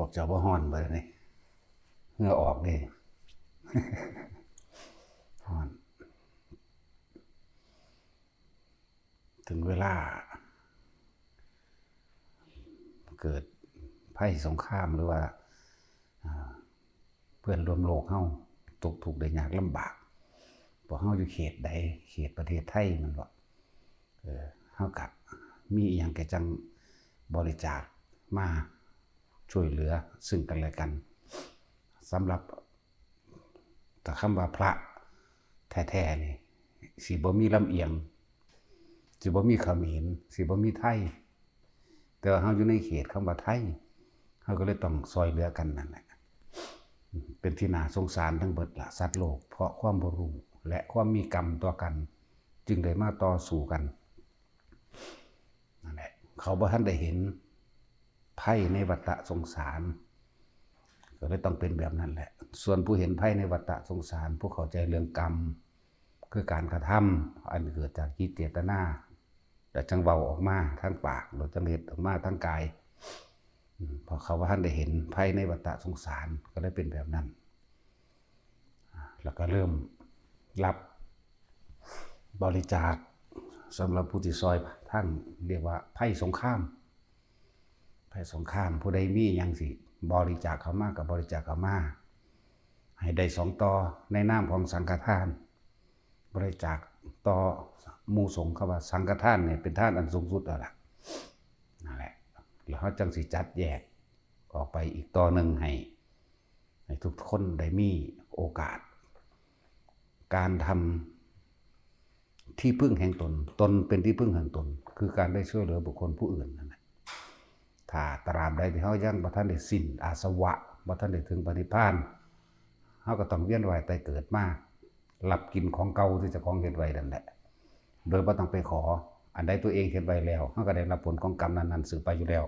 วกเจ้าบ่ฮ้อนเบิดนี่เหงื่อออกนี่ ฮ้อน ถึงเวลาเกิดภัยสงครามหรือว่าเพื่อนร่วมโลกเฮาตกทุกข์ได้ยากลำบากพวกเฮาอยู่เขตใดเขตประเทศไทยมันบ่เฮาก็มีอิหยังก็จังบริจาคมาช่วยเหลือซึ่งกันและกันสำหรับแต่คำว่าพระแท้ๆนี่สิบ่มีลำเอียงสิบ่มีเขมรสิบ่มีไทยแต่ว่าเฮาอยู่ในเขตคำว่าไทยเฮาก็เลยต้องซอยเหลือกันนั่นแหละเป็นที่น่าสงสารทั้งเบิดละสัตว์โลกเพราะความบ่รู้และความมีกรรมต่อกันจึงได้มาต่อสู้กันนั่นแหละเขาบ่ทันได้เห็นภัยในวัฏสงสารก็เลยต้องเป็นแบบนั้นแหละส่วนผู้เห็นภัยในวัฏสงสารผู้เข้าใจเรื่องกรรมคือการกระทำอันเกิดจากจิตเจตนาแต่จังเว้าออกมาทางปากหรือจังเฮ็ดออกมาทางกายพอเขาว่าท่านได้เห็นภัยในวัฏสงสารก็เลยเป็นแบบนั้นแล้วก็เริ่มรับบริจาคสำหรับผู้ที่ซอยท่านเรียกว่าภัยสงครามผู้ใดมีหยังสิบริจาคเข้ามากับบริจาคเข้ามาให้ได้2 ต่อในนามของสังฆทานบริจาคต่อหมู่สงฆ์คำว่าสังฆทานเนี่ยเป็นทานอันสูงสุดแล้วล่ะนั่นแหละแล้วเขาจังสิจัดแยกออกไปอีกต่อหนึ่งให้ทุกคนได้มีโอกาสการทำที่พึ่งแห่งตนเป็นที่พึ่งแห่งตนคือการได้ช่วยเหลือบุคคลผู้อื่นนั่นแหละถ้าตราบใดที่เขายังบ่ทันได้สิ้นอาสวะบ่ทันได้ถึงปณิพพานเขาก็ต้องเวียนว่ายตายเกิดมารับกินของเก่าที่เจ้าของเฮ็ดไว้นั่นแหละโดยบ่ต้องไปขออันใดตัวเองเฮ็ดไว้แล้วเขาก็ได้รับผลของกรรมนั้นๆสืบไปอยู่แล้ว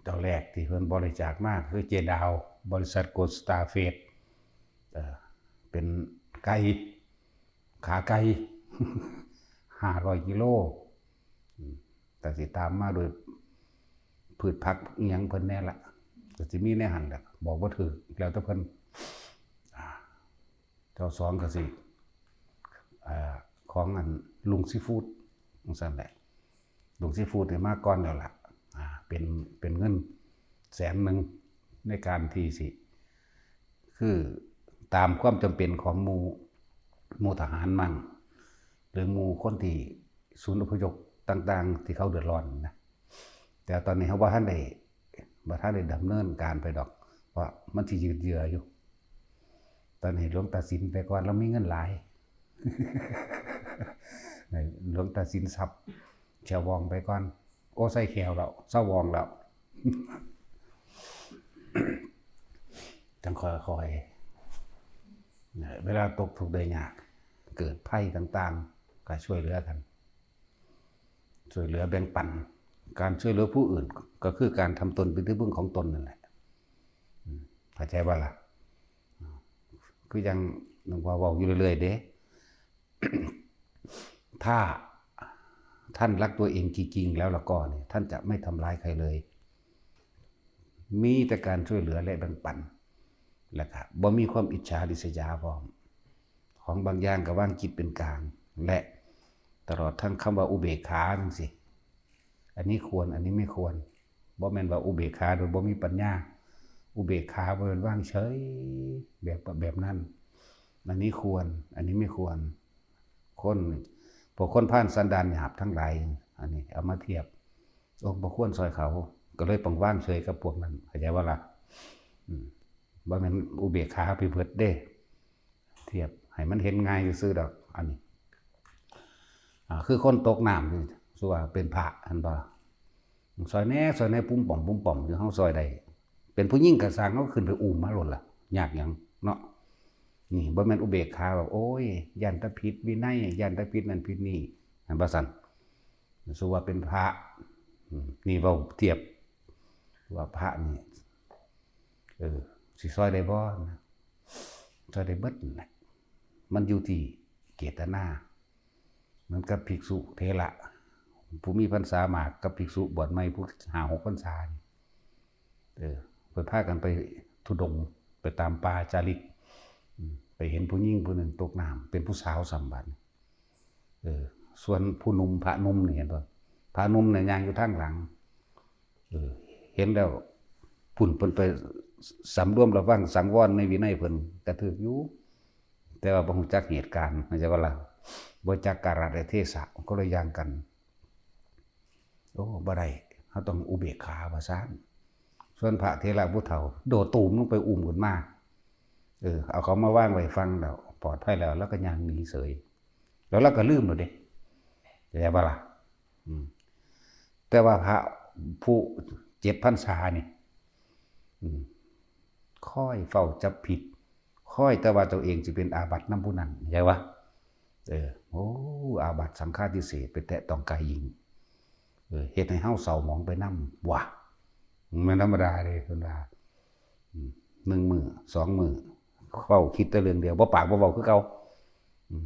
เจ้าแรกที่เพิ่นบริจาคมากคือเจดาวบริษัทโกลด์สตาร์เฟสเป็นไก่ขาไก่500 กิโลแต่สิตามมาโดยพืชผักอีหยังเพิ่นแน่ละก็สิมีแน่หั่นแหละบอกบ่ถูกแล้วแต่เพิ่นเจ้า2ก็สิของอันลุงซีฟู้ดจังซั่นแหละลุงซีฟู้ดนี่มาก่อนแล้วล่ะเป็นเงิน100,000ในการที่สิคือตามความจำเป็นของหมู่ทหารมั่งหรือหมู่คนที่ศูนย์อพยพต่างๆที่เขาเดือดร้อนนะแต่ตอนนี้เขาบ่ทันได้ดำเนินการไปดอกเพราะมันสิยืดเยื้ออยู่ตอนนี้หลวงตาสินไปก่อนเรามีเงินหลาย หลวงตาสินทรัพย์แขววองไปก่อนโอ้ใส่แขวแล้วเศร้าวองแล้ว จังค่อยๆเวลาตกทุกข์ได้ยากเกิดภัยต่างๆก็ช่วยเหลือกันช่วยเหลือแบ่งปันการช่วยเหลือผู้อื่นก็คือการทำตนเป็นที่พึ่งของตนนั่นแหละเข้าใจบ่ล่ะคือยังหลวงพ่อบอกอยู่เรื่อยๆเด้ ถ้าท่านรักตัวเองจริงๆแล้วละก็เนี่ยท่านจะไม่ทำร้ายใครเลยมีแต่การช่วยเหลือและแบ่งปันแล้วก็บ่มีความอิจฉาริษยาพร้อมของบางอย่างก็วางจิตเป็นกลางและตลอดทั้งคำว่าอุเบกขาจังซี่อันนี้ควรอันนี้ไม่ควรบ่แม่นว่าอุเบกขาโดยบ่มีปัญญาอุเบกขาบ่แม่นว่างเฉยแบบนั้นอันนี้ควรอันนี้ไม่ควรพวกคนผ่านสันดานหยาบทั้งหลายอันนี้เอามาเทียบบ่ควรซอยเขาก็เลยต้องว่างเฉยกับพวกนั้นเข้าใจว่าล่ะบ่แม่นอุเบกขาไปเบิดเด้เทียบให้มันเห็นง่ายซื่อๆดอกอันนี้คือคนตกน้ำนี่สัวเป็นพระอันบ่ซอยแน่ปุ้มป่อมอยู่เฮาซอยได้เป็นผู้หญิงก็สร้างเฮาขึ้นไปอุ้มมาโลดล่ะยากหยังเนาะนี่บ่แม่นอุเบกขาแบบโอ้ยยันตะผิดวินัยยันตะผิดนั่นผิดนี่อันบ่ซั่นสัวเป็นพระนี่เว้าเทียบว่าพระนี่สิซอยได้บ่นะซอยได้เบิดนั่นแหละมันอยู่ที่เจตนาเหมือนกับภิกษุเถระ ผู้มีพรรษามากกับภิกษุบวชใหม่ผู้5-6 พรรษาเพิ่นพากันไปธุดงค์ไปตามป่าจาริกไปเห็นผู้หญิงผู้หนึ่งตกน้ำเป็นผู้สาวสำบัดส่วนผู้หนุ่มพระหนุ่มนี่เห็นบ่พระหนุ่มเนี่ยย่างอยู่ทางหลังเห็นแล้วพุ่นเพิ่นไปสำรวมระวังสังวรในวินัยเพิ่นกระถึกอยู่แต่ว่าบ่ฮู้จักเหตุการณ์เข้าใจบ่ล่ะบ่จักกาลเทศะก็เลยย่างกันโอ้บ่ได้เฮาต้องอุเบกขาว่าซั่นส่วนพระเถระผู้เฒ่าโดดตูมลงไปอุ้มขึ้นมาเอาเขามาวางไว้ฟังแล้วปลอดภัยแล้วก็ย่างหนีเสยแล้วเราก็ลืมแล้วเด้เข้าใจบ่ล่ะแต่ว่าพระผู้7 พรรษานี่ค่อยเฝ้าจับผิดค่อยแต่ว่าตัวเองสิเป็นอาบัตินำผู้นั้นใช่ปะโอ้อาบัติสังฆาทิเศษไปแตะต้องกายหญิงเฮ็ดให้เฮาเศร้าหมองไปนำว่ะมันธรรมดาเลยเพิ่นว่า1 มื้อ 2 มื้อเว้าคิดแต่เรื่องเดียวบ่ปากบ่เว้าคือเก่า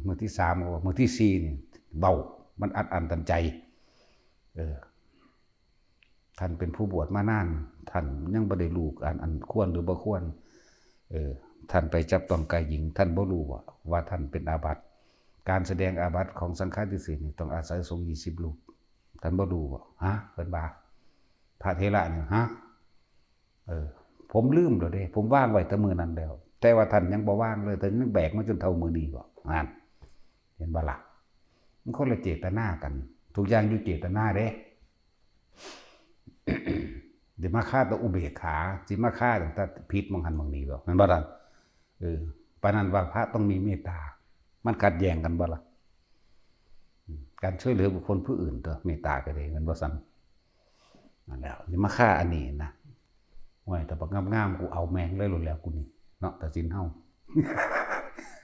มื้อที่3ก็มื้อที่4นี่เว้ามันอัดอั้นตันใจท่านเป็นผู้บวชมานานท่านยังบ่ได้รู้อันควรหรือบ่ควรท่านไปจับต้องกายหญิงท่านบ่รู้ว่าท่านเป็นอาบัติการแสดงอาบัติของสังฆาทิเศษนี่ต้องอาศัยสงฆ์20 รูปท่านบ่รู้ฮะเพิ่นว่าพระเถระนี่ฮะผมลืมแล้วเด้ผมวางไว้แต่มื้อนั้นแล้วแต่ว่าท่านยังบ่วางเลยแต่ยังแบกมาจนเท่ามื้อนี้บ่นั่นเห็นบ่ล่ะมันคนละเจตนากันทุกอย่างอยู่เจตนาเด้เดี๋ยวมาฆ่าตัวอุเบกขาสิมาฆ่าตั้งแต่ผิดมองหันมองนี้บ่แม่นบ่ล่ะปานนั้นว่าพระต้องมีเมตตามันขัดแย้งกันบ่ล่ะการช่วยเหลือบุคคลผู้อื่นตัวเมตตาก็ได้มันบ่ซั่นนั่นแล้วสิมาฆ่าอันนี้นะโอ้ยแต่บักงามๆกูเอาแม่งเลยโลดแล้วกูนี่เนาะตัดสินเฮา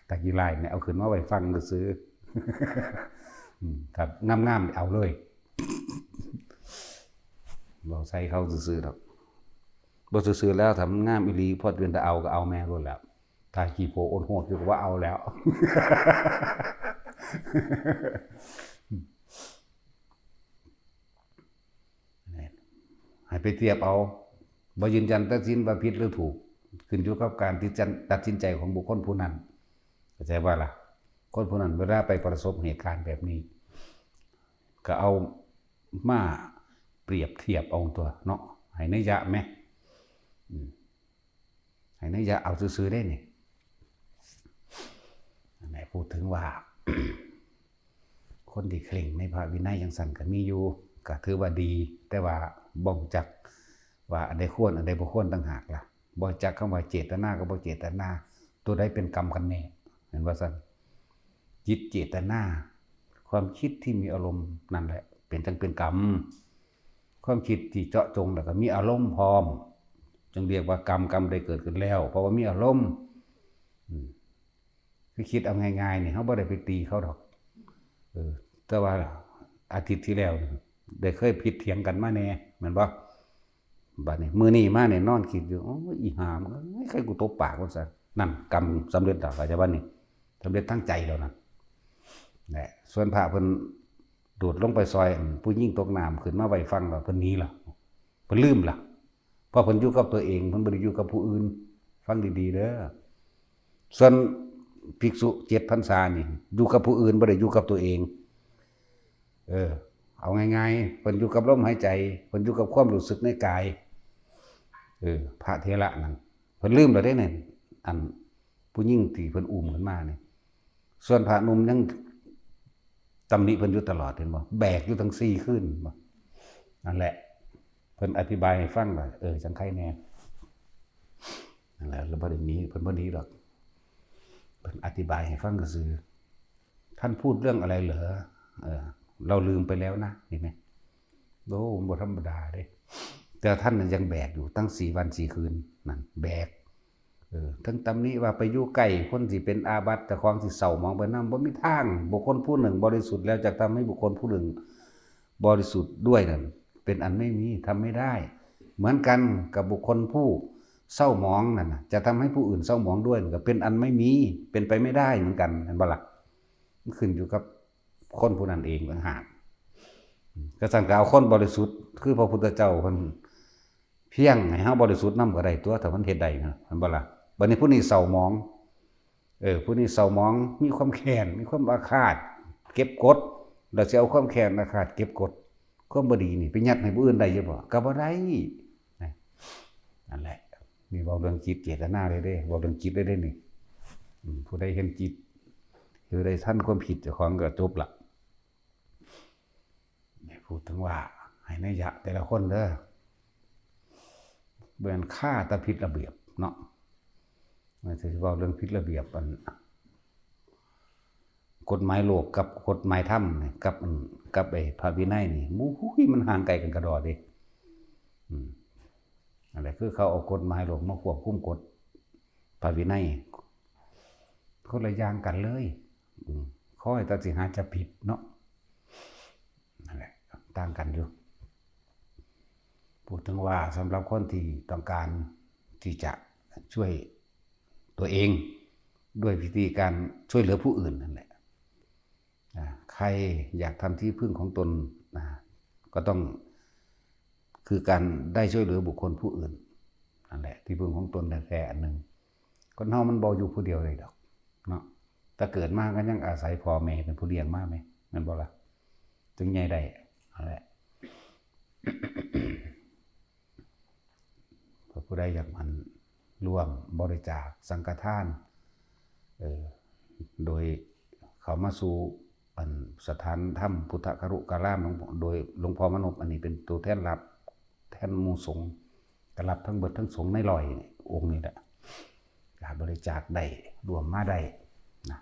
ตะกี้ลายเนี่ยเอาขึ้นมาไว้ฟังซื่อครับงามๆเอาเลยบ่ใส่เขาซื่อๆดอกบ่ซื่อๆแล้วถ้ามันงามอีหลีพอเดือนจะเอาก็เอาแม่โลดแล้วถ้าขี้โพโอนโหดอยู่ก็ว่าเอาแล้วให้ไปเทียบเอาบ่ยืนยันตัดสินว่าผิดหรือถูกขึ้นอยู่กับการตัดสินใจของบุคคลผู้นั้นเข้าใจว่าล่ะคนผู้นั้นเวลาไปประสบเหตุการณ์แบบนี้ก็เอามาเปรียบเทียบเอาตัวเนาะให้นัยยะไหมให้นัยยะเอาซื่อๆได้นี่ไหนพูดถึงว่า คนที่เคร่งในพระวินัยยังสั่นก็มีอยู่ก็ถือว่าดีแต่ว่าบ่รู้จักว่าอันใดควรอันใดบ่ควรต่างหากล่ะบ่จักคำว่าเจตนากับบ่เจตนาตัวใดเป็นกรรมกันแน่เห็นว่าซั่นจิตเจตนาความคิดที่มีอารมณ์นั่นแหละเป็นกรรมความคิดที่เจาะจงแล้วก็มีอารมณ์พร้อมจึงเรียกว่ากรรมได้เกิดขึ้นแล้วเพราะว่ามีอารมณ์คือคิดเอาง่ายๆนี่เฮาบ่ได้ไปตีเขาดอกแต่ว่าอาทิตย์ที่แล้วได้เคยผิดเถียงกันมาแน่แม่นบ่บัดนี้มื้อนี้มาเนี่ยนอนคิดอยู่อ๋ออีห่ามันใครกูตบปากว่าซั่นนั่นกรรมสำเร็จแล้วเข้าใจบ่นี่สำเร็จทั้งใจแล้วนั่นแหละส่วนพระเพิ่นโดดลงไปซอยผู้หญิงตกน้ำขึ้นมาไว้ฟังแล้วเพิ่นหนีล่ะเพิ่นลืมล่ะเพราะเพิ่นอยู่กับตัวเองเพิ่นบ่ได้อยู่กับผู้อื่นฟังดีๆเด้อส่วนภิกษุ7 พรรษานี่อยู่กับผู้อื่นบ่ได้อยู่กับตัวเองเอาง่ายๆเพิ่นอยู่กับลมหายใจเพิ่นอยู่กับความรู้สึกในกายพระเถระนั่นเพิ่นลืมแล้วได้นั่นอันผู้หญิงที่เพิ่นอุ้มขึ้นมานี่ส่วนพระหนุ่มยังตำหนิเพิ่นอยู่ตลอดเห็นบ่แบกอยู่ทั้ง4คืนบ่นั่นแหละเพิ่นอธิบายให้ฟังว่าจังไคแน่นั่นแหละแล้วบ่ได้หนีเพิ่นบ่หนีหรอกเพิ่นอธิบายให้ฟังซื่อท่านพูดเรื่องอะไรเหรอเราลืมไปแล้วนะเห็นไหมโอ้บ่ธรรมดาเด้แต่ท่านยังแบกอยู่ตั้ง4 วัน 4 คืนนั่นแบกทั้งตำหนิว่าไปอยู่ใกล้คนที่เป็นอาบัติแต่ของที่เศร้ามองไปนำบ่มีทางบุคคลผู้หนึ่งบริสุทธิ์แล้วจะทำให้บุคคลผู้หนึ่งบริสุทธิ์ด้วยนั่นเป็นอันไม่มีทำไม่ได้เหมือนกันกับบุคคลผู้เศร้าหมองนั่นจะทำให้ผู้อื่นเศร้าหมองด้วยก็เป็นอันไม่มีเป็นไปไม่ได้เหมือนกันเห็นบ่ล่ะมันขึ้นอยู่กับคนผู้นั้นเองต่างหาก ก็สั่นก็เอาคนบริสุทธิ์คือพระพุทธเจ้าเพิ่นเพียงให้เฮาบริสุทธิ์นำก็ได้ตัวถ้ามันเฮ็ดได้นะมันบ่ล่ะบัดนี้ผู้นี้เศร้าหมองผู้นี้เศร้าหมองมีความแค้นมีความอาฆาตเก็บกดแล้วสิเอาความแค้นอาฆาตเก็บกดความบ่ดีนี่ไปยัดให้ผู้อื่นได้อยู่บ่ก็บ่ได้นั่นแหละนี่เว้าเรื่องจิตเจตนาเลยเด้เว้าเรื่องจิตได้นี่ผู้ใดเห็นจิตผู้ใดทันความผิดเจ้าของก็จบละนี่พูดถึงว่าให้นัยยะแต่ละคนเด้อเบิ่นค่าตะผิดระเบียบเนาะมันสิเว้าเรื่องผิดระเบียบกฎหมายโลกกับกฎหมายธรรมนี่กับไอ้พระวินัยนี่มันห่างไกลกันกระดอเด้นั่นแหละคือเขาเอากฎหมายโลกมาควบคุมกฎพระวินัยคนละอย่างกันเลยข้อให้ตัดสินหาจะผิดเนาะนั่นแหละต่างกันอยู่พูดถึงว่าสำหรับคนที่ต้องการที่จะช่วยตัวเองด้วยวิธีการช่วยเหลือผู้อื่นนั่นแหละใครอยากทำที่พึ่งของตนก็ต้องคือการได้ช่วยเหลือบุคคลผู้อื่นนั่นแหละที่พึ่งของตนแท้ๆอันหนึ่งคนเฮามันบ่อยู่ผู้เดียวเลยดอกเนาะถ้าเกิดมาก็ยังอาศัยพ่อแม่เป็นผู้เลี้ยงมาไหมนั่นบ่ล่ะจึงใหญ่ได้นั่นแหละ ผู้ใดอยากมันร่วมบริจาคสังฆทานโดยเขามาสู่สถานถ้ำพุทธครุการามโดยหลวงพ่อมนพอันนี้เป็นตัวแทนรับแทนหมู่สงฆ์กรับทั้งเบิดทั้งสงฆ์ในลอยองค์นี้แหละบริจาคได้รวมมาได้นะ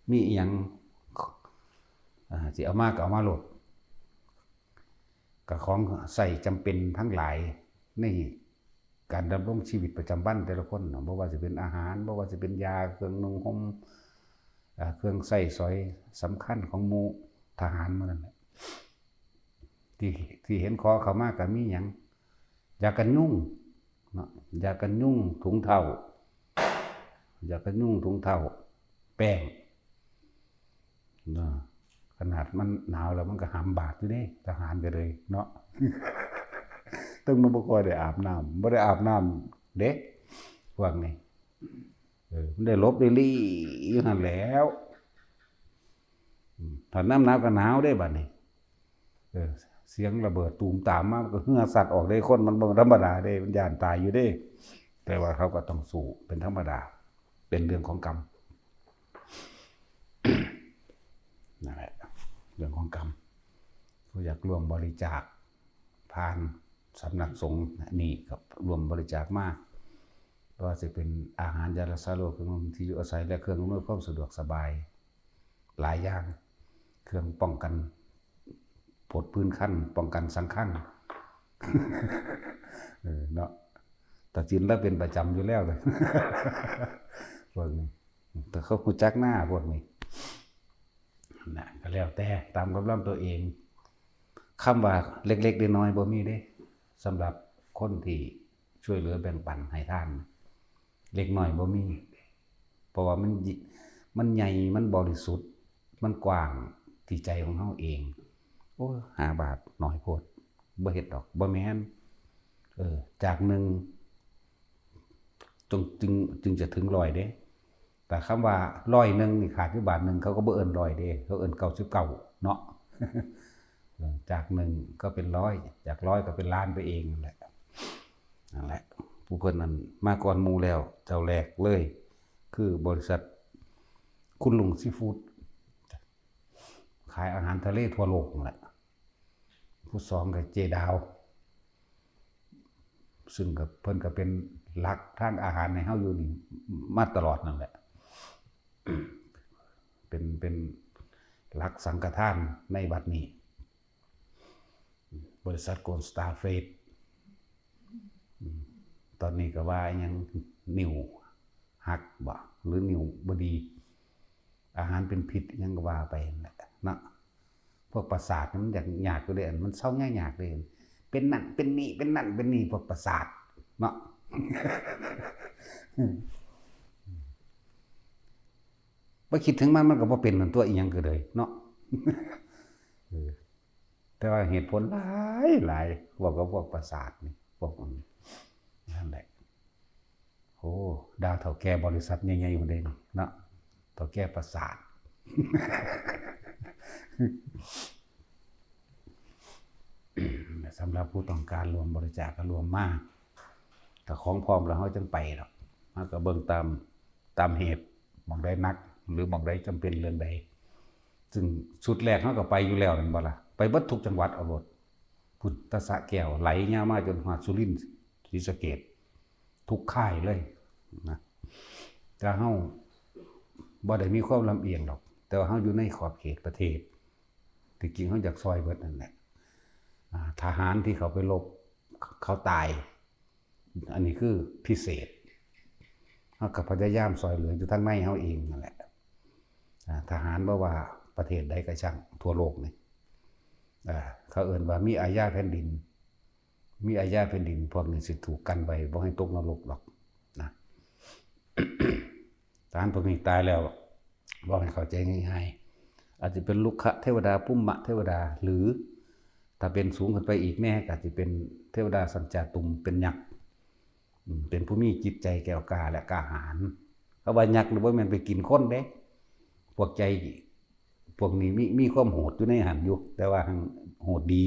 มีอีหยังสิเอามาก็เอามาโหลดกับของใส่จำเป็นทั้งหลายในการดำรงชีวิตประจำวันแต่ละคนบ่ว่าจะเป็นอาหารบ่ว่าจะเป็นยาเครื่องนุ่งห่มเครื่องใส่สอยสำคัญของหมู่ทหารมันนั่นแหละที่เห็นขอเขามากกับมีหยังยากันยุ่งเนาะยากันยุ่งถุงเท้ายากันยุ่งถุงเท้าแป้งเนาะขนาดมันหนาวแล้วมันก็หามบาดอยู่เด้ทหารก็เลยเนาะตึงมันบ่ค่อยได้อาบน้ำบ่ได้อาบน้ำเด็กพวกนี้มันได้ลบได้ลี่อยู่นั่นแล้วถ้าน้ำหนาวก็หนาวได้บัดนี้เสียงระเบิดตูมตามมาก็เหือสัตว์ออกได้คนมันบ่ธรรมดาเด้มันย่านตายอยู่เด้แต่ว่าเขาก็ต้องสู้เป็นธรรมดาเป็นเรื่องของกรรมนั่นแหละเรื่องของกรรมผู้อยากร่วมบริจาคผ่านสำนักสงฆ์นี่กับรวมบริจาคมากว่าจะเป็นอาหารยารักษาโรคเครื่องที่อยู่อาศัยและเครื่องอำนวยความสะดวกสบายหลายอย่างเครื่องป้องกันผดพื้นขั้นป้องกันสังขังเนาะแต่จินแล้วเป็นประจำอยู่แล้วเลยพวกนี้แต่เขาหูจักหน้าพวกนี้นะก็แล้วแต่ตามกำลังตัวเองคำว่าเล็กๆน้อยๆบ่มีเด้สำหรับคนที่ช่วยเหลือแบ่งปันให้ท่านเล็กน้อยบ่มีเพราะว่ามันใหญ่มันบริสุทธิ์มันกว้างที่ใจของเฮาเองโอ้5 บาทน้อยโพดบ่เฮ็ดดอกบ่แม่นจาก1จึงจะถึง100เด้แต่คำว่า100นี่ขาดอยู่บาท1เขาก็บ่เอิ้น100เด้เขาเอิ้น99เนาะจาก1ก็เป็น100จาก100ก็เป็นล้านไปเองนั่นแหละผู้คนนั้นมาก่อนหมู่แล้วเจ้าแรกเลยคือบริษัทคุณลุงซีฟู้ดขายอาหารทะเลทั่วโลกนั่นแหละผู้สองก็เจดาวซึ่งกับเพิ่นก็เป็นหลักทางอาหารในเฮาอยู่นี่มาตลอดนั่นแหละเป็นหลักสังฆทานในบัดนี้บริษัทโกลด์สตาร์เฟสตอนนี้ก็ว่ายังนิ้วหักบ่หรือนิ้วบ่ดีอาหารเป็นพิษยังก็ว่าไปนั่นแหละเนาะพวกประสาทมันยากอยู่เด้มันเศร้ายากเลยเป็นนั่นเป็นนี่เป็นนั่นเป็นนี่พวกประสาทเนาะบ่คิดถึงมันก็บ่เป็นเหมือนตัวอีหยังก็เลยเนาะ แต่ว่าเหตุผลหลายบอกกับพวกประสาทนี่พวกนั่นแหละโอ้ดาวเถ่าแก่บริษัทใหญ่ๆมาเลยเนาะเถ่าแก่ประสาทสำหรับผู้ต้องการรวมบริจาคก็รวมมากแต่ของพร้อมแล้วเขาจังไปหรอกเขาก็เบิ่งตามเหตุมองได้นักหรือมองได้จำเป็นเรื่องใดซึ่งสุดแรกเขาก็ไปอยู่แล้วนั่นบ่ล่ะไปเบิดทุกจังหวัดเอารถพุทธสะแก้วไหลยาวมาจนหอดสุรินทร์ศรีสะเกษทุกค่ายเลยนะแต่เฮาบ่ได้มีความลำเอียงหรอกแต่ว่าเฮาอยู่ในขอบเขตประเทศที่จริงเฮาอยากซอยเบิดนั่นแหละทหารที่เขาไปรบเขาตายอันนี้คือพิเศษเฮาก็พยายามซอยเหลืออยู่ทั้งในเฮาเองนั่นแหละทหารบ่ว่าประเทศใดก็ช่างทั่วโลกนี่เขาเอิ้นว่ามีอาญาแผ่นดินมีอาญาแผ่นดินพวกนี้สิถูกกันไว้บ่ให้ตกนรกหรอกนะทหารพวกนี้ตายแล้วบ่ให้เข้าใจง่ายๆอาจจะเป็นลุกขะเทวดาปุมมะเทวดาหรือถ้าเป็นสูงขึ้นไปอีกแน่ก็อาจจะเป็นเทวดาสัญจาตุมเป็นยักษ์เป็นผู้มีจิตใจแก้วกล้าและกล้าหาญเขาว่ายักษ์หรือว่ามันไปกินคนเด้พวกใจพวกนี้มีความโหดอยู่ในหันอยู่แต่ว่าโหดดี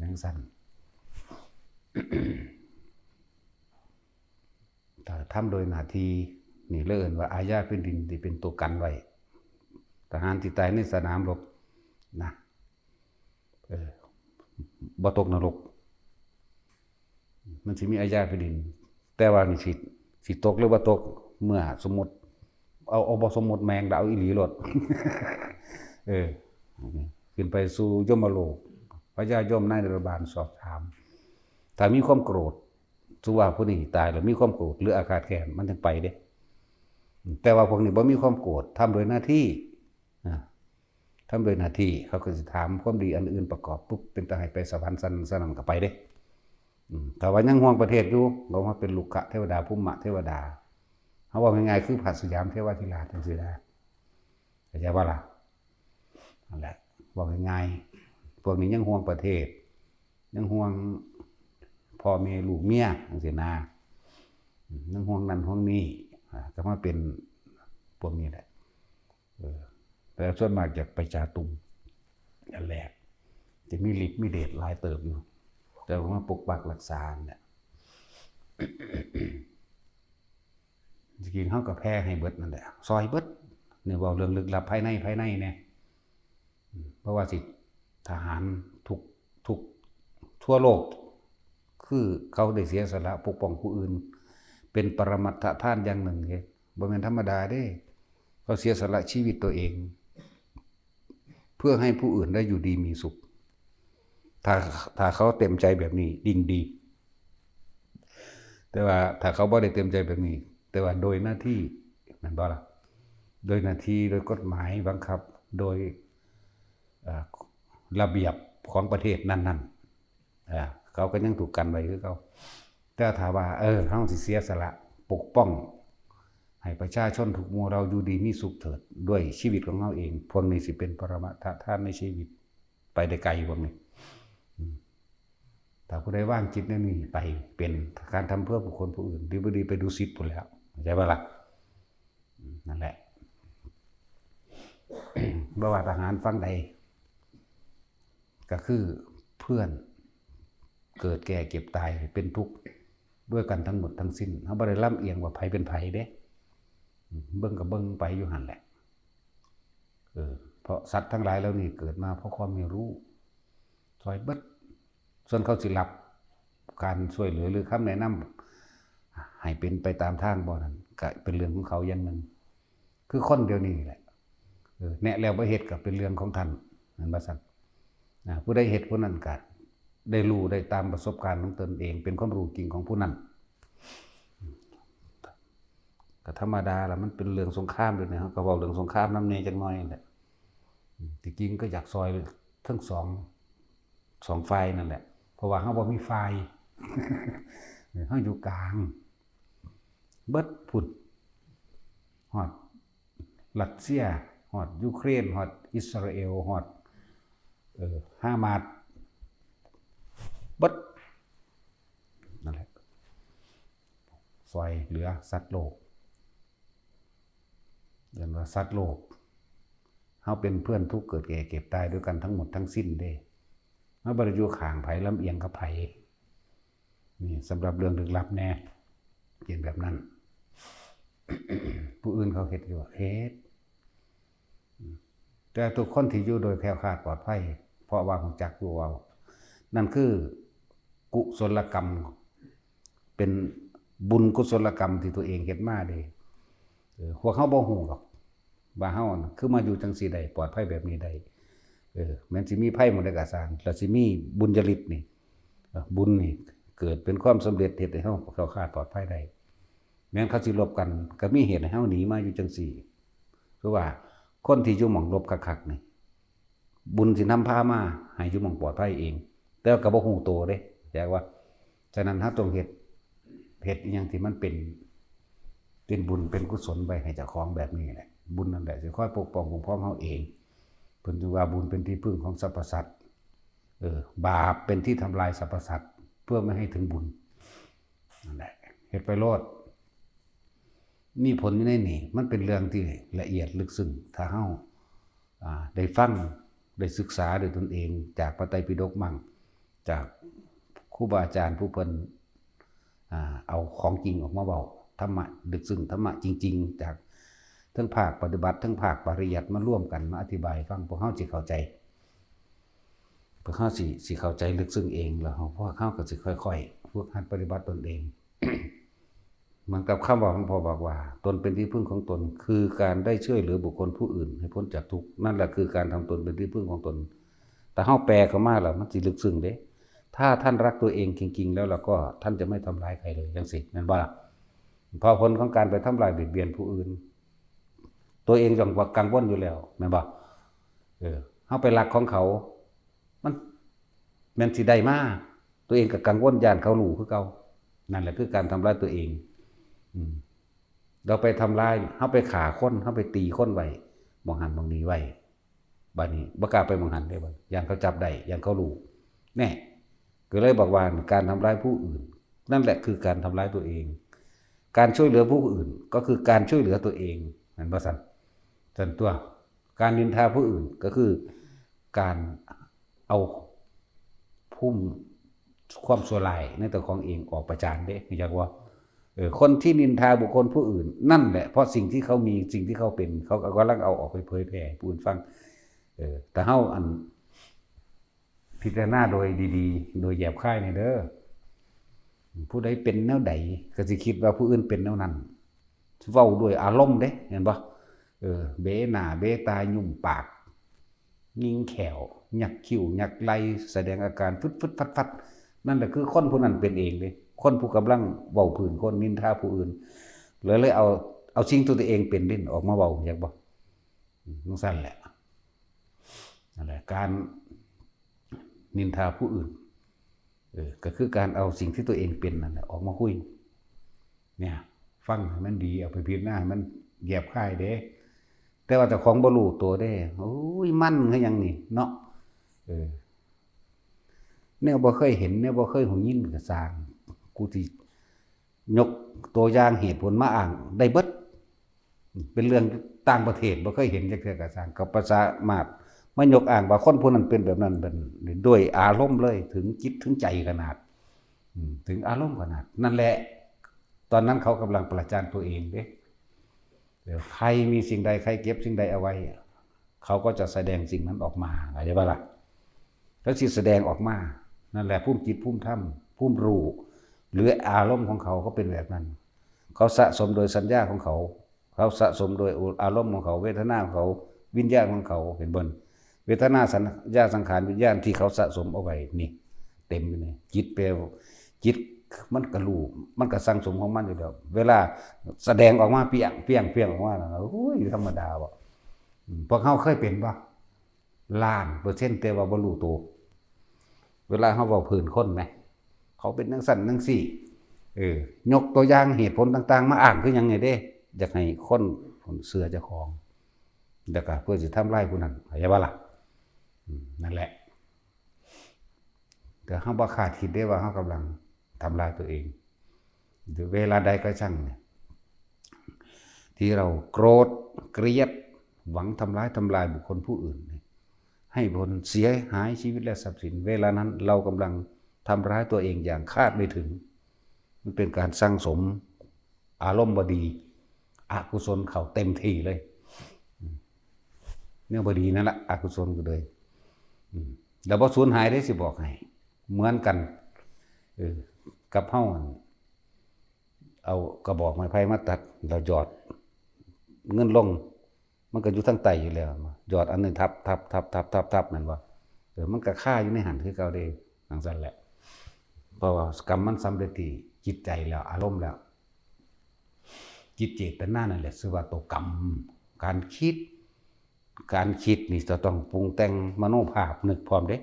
ยังสั้นถ้าทำโดยหน้าที่นี่เลิ่นว่าอาญาแผ่นดินที่เป็นตัวกันไว้ทหารที่ตายในสนามรบนะบ่ตกนรกมันสิมีอาญาแผ่นดินแต่ว่านี่สิตกหรือบ่ตกเมื่อสมมุติเอาบ่สมมุติแมงดาวอีหลีโลดขึ้นไปสู่ยมโลกพระยายมนายนรบาลสอบถามถ้ามีความโกรธสุว่าผู้นี้ตายแล้วมีความโกรธหรืออาฆาตแค้นมันถึงไปเด้แต่ว่าพวกนี้บ่มีความโกรธทำโดยหน้าที่เขาก็จะถามความดีอันอื่นประกอบปุ๊บเป็นตาให้ไปสวรรค์สนั่นก็ไปเด้แต่ว่ายังห่วงประเทศอยู่บอกว่าเป็นลุกขะเทวดาภูมิมะเทวดาเขาว่าง่ายๆคือผัสสยามเทวทิราชจังซี่นะเข้าใจบ่ล่ะนั่นแหละบอกง่ายๆพวกนี้ยังห่วงประเทศยังห่วงพ่อแม่ลูกเมียจังซี่นะยังห่วงนั่นห่วงนี้ก็มาเป็นพวกนี้แหละแต่ส่วนมากจะไปจาตุมนั่นแหละจะมีฤทธิ์มีเดชหลายเติบอยู่แต่ว่าปกปักรักษาเนี่ยจริงๆเขาก็แพ้ให้เบิดนั่นแหละซอยเบิดเนี่ยว่าเรื่องลึกลับภายในเนี่ยเพราะว่าสิทหารทุกทั่วโลกคือเขาได้เสียสละปกป้องผู้อื่นเป็นปรมัตถทานอย่างหนึ่งเลยบ่แม่นธรรมดาเด้เขาเสียสละชีวิตตัวเองเพื่อให้ผู้อื่นได้อยู่ดีมีสุขถ้าเขาเต็มใจแบบนี้ดิ่งดีแต่ว่าถ้าเขาบ่ได้เต็มใจแบบนี้แต่ว่าโดยหน้าที่มันบ่ล่ะโดยหน้าที่โดยกฎหมายบังคับโดยระเบียบของประเทศนั้นๆเขาก็ยังถูกกันไว้คือเขาแต่ถ้าว่าเฮาสิเสียสละปกป้องให้ประชาชนทุกหมู่เราอยู่ดีมีสุขเถิดด้วยชีวิตของเฮาเองพวกนี้สิเป็นปรมัตถทานในชีวิตไปได้ไกลพวกนี้ถ้าผู้ใดว่างจิตนั่นนี่ไปเป็นการทำเพื่อบุคคลผู้อื่นดีบ่ดีไปดูสิทธิ์พุ่นแล้วเข้าใจบ่ล่ะนั่นแหละบ่ว่าทหารฝั่งใดก็คือเพื่อนเกิดแก่เก็บตายเป็นทุกข์ด้วยกันทั้งหมดทั้งสิ้นเฮาบ่ได้ลำเอียงว่าไผเป็นไผเด้เบิ่งก็เบิ่งไปอยู่หั่นแหละเพราะสัตว์ทั้งหลายแล้วนี่เกิดมาเพราะความไม่รู้ซอยเบิดส่วนเขาสิรับการช่วยเหลือหรือคำแนะนำให้เป็นไปตามทางบ่นั้นก็เป็นเรื่องของเขาอย่างนึงคือคนเดียวนี้แหละแนะแล้วบ่เฮ็ดก็เป็นเรื่องของท่านนั่นว่าซั่นผู้ใดเฮ็ดผู้นั้นก็ได้รู้ได้ตามประสบการณ์ของตนเองเป็นความรู้จริงของผู้นั้นก็ธรรมดาล่ะมันเป็นเรื่องสงครามด้วยนะก็เว้าเรื่องสงครามนำแน่จักหน่อยนั่นแหละที่จริงก็อยากซอยทั้งสองฝ่ายนั่นแหละเพราะว่าเฮาบ่มีฝ่ายเฮาอยู่กลางเบิดพุ่นฮอดรัสเซียฮอดยูเครนฮอด อิสราเอลฮอดฮามาสบัดนั่นแหละซอยเหลือสัตว์โลกเรียนว่าสัตว์โลกเฮาเป็นเพื่อนทุกเกิดแก่เก็บตายด้วยกันทั้งหมดทั้งสิ้นเด้เฮาบ่ได้อยู่ข้างไผลำเอียงกับไผนี่สำหรับเรื่องลึกลับแน่เป็นแบบนั้น ผู้อื่นเขาเฮ็ดอยู่เฮ็ดแต่ทุกคนที่อยู่โดยแคล้วคลาดปลอดภัยเพราะว่ารู้จักอยู่ว่านั่นคือกุศลกรรมเป็นบุญกุศลกรรมที่ตัวเองเฮ็ดมาเด้พวกเฮาบ่ฮู้หรอกว่าเฮาคือมาอยู่จังซี่ได้ปลอดภัยแบบนี้ได้แม้นสิมีภัยหมดได้ก็สร้างแล้วสิมีบุญญาฤทธิ์นี่บุญนี่เกิดเป็นความสำเร็จเฮ็ดให้เฮาแคล้วคลาดปลอดภัยได้แม้นเขาสิรบกันก็มีเหตุให้เฮาหนีมาอยู่จังซี่คือว่าคนที่อยู่หม่องรบคักๆนี่บุญสินำพามาให้อยู่หม่องปลอดภัยเองแต่ก็บ่ฮู้โตเด้แจ้ว่าฉะนั้นเฮาต้องเฮ็ดอีหยังที่มันเป็นบุญเป็นกุศลไว้ให้เจ้าของแบบนี้แหละบุญนั่นแหละสิคอยปกป้องคุ้มครองเฮาเองเพิ่นจึงว่าบุญเป็นที่พึ่งของสรรพสัตว์บาปเป็นที่ทำลายสรรพสัตว์เพื่อไม่ให้ถึงบุญนั่นแหละเฮ็ดไปโลดมีผลอยู่ในนี่มันเป็นเรื่องที่ละเอียดลึกซึ้งถ้าเฮาได้ฟังได้ศึกษาด้วยตนเองจากพระไตรปิฎกมั่งจากครูบาอาจารย์ผู้เพิ่นเอาของจริงออกมาเว้าธรรมะลึกซึ้งธรรมะจริงๆจากทั้งภาคปฏิบัติทั้งภาคปริยัติมาร่วมกันมาอธิบายฟังพวกเฮาสิเข้าใจพวกเฮาสิเข้าใจลึกซึ้งเองแล้วพวกเฮาก็สิค่อยๆฝึกหัดปฏิบัติตนเอง เหมือนกับคำว่าของพ่อบอกว่าตนเป็นที่พึ่งของตนคือการได้ช่วยเหลือบุคคลผู้อื่นให้พ้นจากทุกข์นั่นแหละคือการทำตนเป็นที่พึ่งของตนแต่เฮาแปลเข้ามาแล้วมันสิลึกซึ้งเด้ถ้าท่านรักตัวเองจริงๆแล้วก็ท่านจะไม่ทำร้ายใครเลยจังซี่แม่นบ่ล่ะพอผลของการไปทำลายเบียดเบียนผู้อื่นตัวเองต้องกังวลอยู่แล้วแม่นบ่เฮาไปรักของเขามันแม่นสิได้มาตัวเองก็กังวลย่านเขารู้คือเก่านั่นแหละคือการทำร้ายตัวเองเราไปทำลายเฮาไปฆ่าคนเฮาไปตีคนไว้มองหันมองนี้ไว้บัดนี้บ่กล้าไปมองหันได้บ่ย่านเขาจับได้ย่านเขารู้แน่ก็เลยบอกว่าการทำร้ายผู้อื่นนั่นแหละคือการทำร้ายตัวเองการช่วยเหลือผู้อื่นก็คือการช่วยเหลือตัวเองนั่นบ่ซั่นส่วนตัวการนินทาผู้อื่นก็คือการเอาพุ่มความชั่วร้ายในตัวของเองออกประจานเด้อยากว่าคนที่นินทาบุคคลผู้อื่นนั่นแหละเพราะสิ่งที่เขามีสิ่งที่เขาเป็นเขากำลังเอาออกไปเผยแผ่ผู้อื่นฟังแต่เฮาอันพิจารณาโดยดีๆโดยแยบคายนี่เด้อผู้ใดเป็นแนวใดก็สิคิดว่าผู้อื่นเป็นแนวนั้นเว้าด้วยอารมณ์เด้เห็นบ่เบ้หน้าเบ้ตายุ่มปากงิ้งแขวหยักคิ้วหยักไหล่แสดงอาการฟึดๆฟัดๆนั่นแหละคือคนผู้นั้นเป็นเองเด้คนผู้กำลังเว้าพื้นคนนินทาผู้อื่นเลยเอาสิ่งตัวเองเป็นดิ้นออกมาเว้าอยากบ่จังซั่นแหละนั่นแหละการนินทาผู้อื่นก็คือการเอาสิ่งที่ตัวเองเป็นนั่นแหละออกมาคุยเนี่ยฟังให้มันดีเอาไปพิจารณาให้มันแยบคายเด้แต่ว่าเจ้าของบ่รู้ตัวเด้โอ้ยมันคือหยังนี่เนาะแนวบ่เคยเห็นแนวบ่เคยหูยินก็สร้างกูสิยกตัวอย่างเหตุผลมาอ้างได้เบิดเป็นเรื่องต่างประเทศบ่เคยเห็นจักเทื่อก็สร้างก็ประสามารถมายกอ้างว่าคนผู้นั้นเป็นแบบนั้นเป็นด้วยอารมณ์เลยถึงจิตถึงใจขนาดถึงอารมณ์ขนาดนั่นแหละตอนนั้นเขากำลังประจานตัวเองเด้เดี๋ยวใครมีสิ่งใดใครเก็บสิ่งใดเอาไว้เขาก็จะแสดงสิ่งนั้นออกมาเข้าใจป่ะล่ะแล้วสิแสดงออกมานั่นแหละภูมิจิตภูมิธรรมภูมิรู้หรืออารมณ์ของเขาก็เป็นแบบนั้นเขาสะสมโดยสัญญาของเขาสะสมโดยอารมณ์ของเขาเวทนาของเขาวิญญาณของเขาเห็นบ่เวทนาสัญญาสังขารวิญญาณที่เขาสะสมเอาไว้นี่เต็มอยู่นี่จิตแปลจิตมันก็รู้มันก็สั่งสมของมันอยู่แล้วเวลาแสดงออกมาเปียงออกมาโอ้ยธรรมดาบ่พวกเฮาเคยเป็นบ่ล้านเปอร์เซ็นต์แต่ว่าบ่รู้ตัวเวลาเฮาเว้าพื้นคนแหมเขาเป็นจังซั่นจังซี่ยกตัวอย่างเหตุผลต่างๆมาอ้างคือหยังไงเด้อยากให้คนเชื่อเจ้าของ แล้วก็เพื่อสิทำลายผู้นั้นเข้าใจบ่ล่ะนั่นแหละแต่เฮาบ่คาดคิดได้ว่าเฮากำลังทำลายตัวเองหรือเวลาใดก็ช่างเนี่ยที่เราโกรธเกลียดหวังทำลายบุคคลผู้อื่นให้ผลเสียหายชีวิตและทรัพย์สินเวลานั้นเรากำลังทำร้ายตัวเองอย่างคาดไม่ถึงมันเป็นการสั่งสมอารมณ์บดีอกุศลเข้าเต็มที่เลยเนี่ยบดีนั่นแหละอกุศลก็เลยแล้วบ่สูญหายได้สิบอกให้เหมือนกันกับเฮาเอากระบอกไม้ไผ่มาตัดแล้วหยอดเงินลงมันก็อยู่ทั้งไตอยู่แล้วหยอดอันนึงทับนั่นว่ามันก็ค่าอยู่ในหันคือเก่าเด้จังซั่นแหละเพราะว่ากรรมมันสำเร็จที่จิตใจแล้วอารมณ์แล้วจิตเจตนานั่นแหละชื่อว่าตัวกรรมการคิดนี่จะต้องปรุงแต่งมโนภาพนึกพร้อมเด้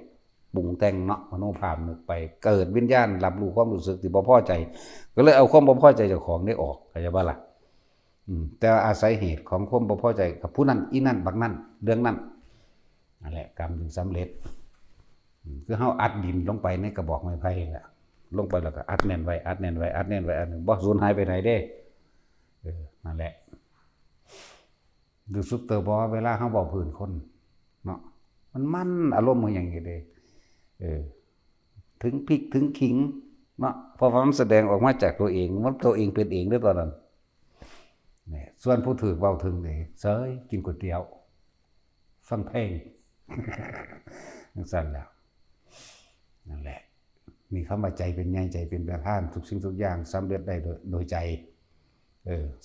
ปรุงแต่งเนาะมโนภาพนึกไปเกิดวิญญาณรับรู้ความรู้สึกที่บ่พอใจก็เลยเอาความบ่พอใจเจ้าของได้ออกเข้าใจบ่ล่ะแต่อาศัยเหตุของความบ่พอใจกับผู้นั้นอีนั่นบักนั่นเรื่องนั้นนั่นแหละกรรมจึงสำเร็จคือเฮาอัดดินลงไปในกระบอกไม้ไผ่แหละลงไปแล้วก็อัดแน่นไว้บ่สูญหายไปไหนเด้นั่นแหละดูซุปเตอร์บ่เวลาเฮาเว้าพื้นคนเนาะมันอารมณ์มันอย่างนี้เด้ถึงพริกถึงขิงเนาะเพราะว่ามันแสดงออกมาจากตัวเองมันตัวเองเป็นเองด้วยตอนนั้นนี่ส่วนผู้ถือเว้าถึงนี่เสยกินก๋วยเตี๋ยวฟังเพลงจังซั่นแล้วนั่นแหละมีคำว่าใจเป็นใหญ่ใจเป็นประธานทุกสิ่งทุกอย่างสำเร็จได้โดยใจ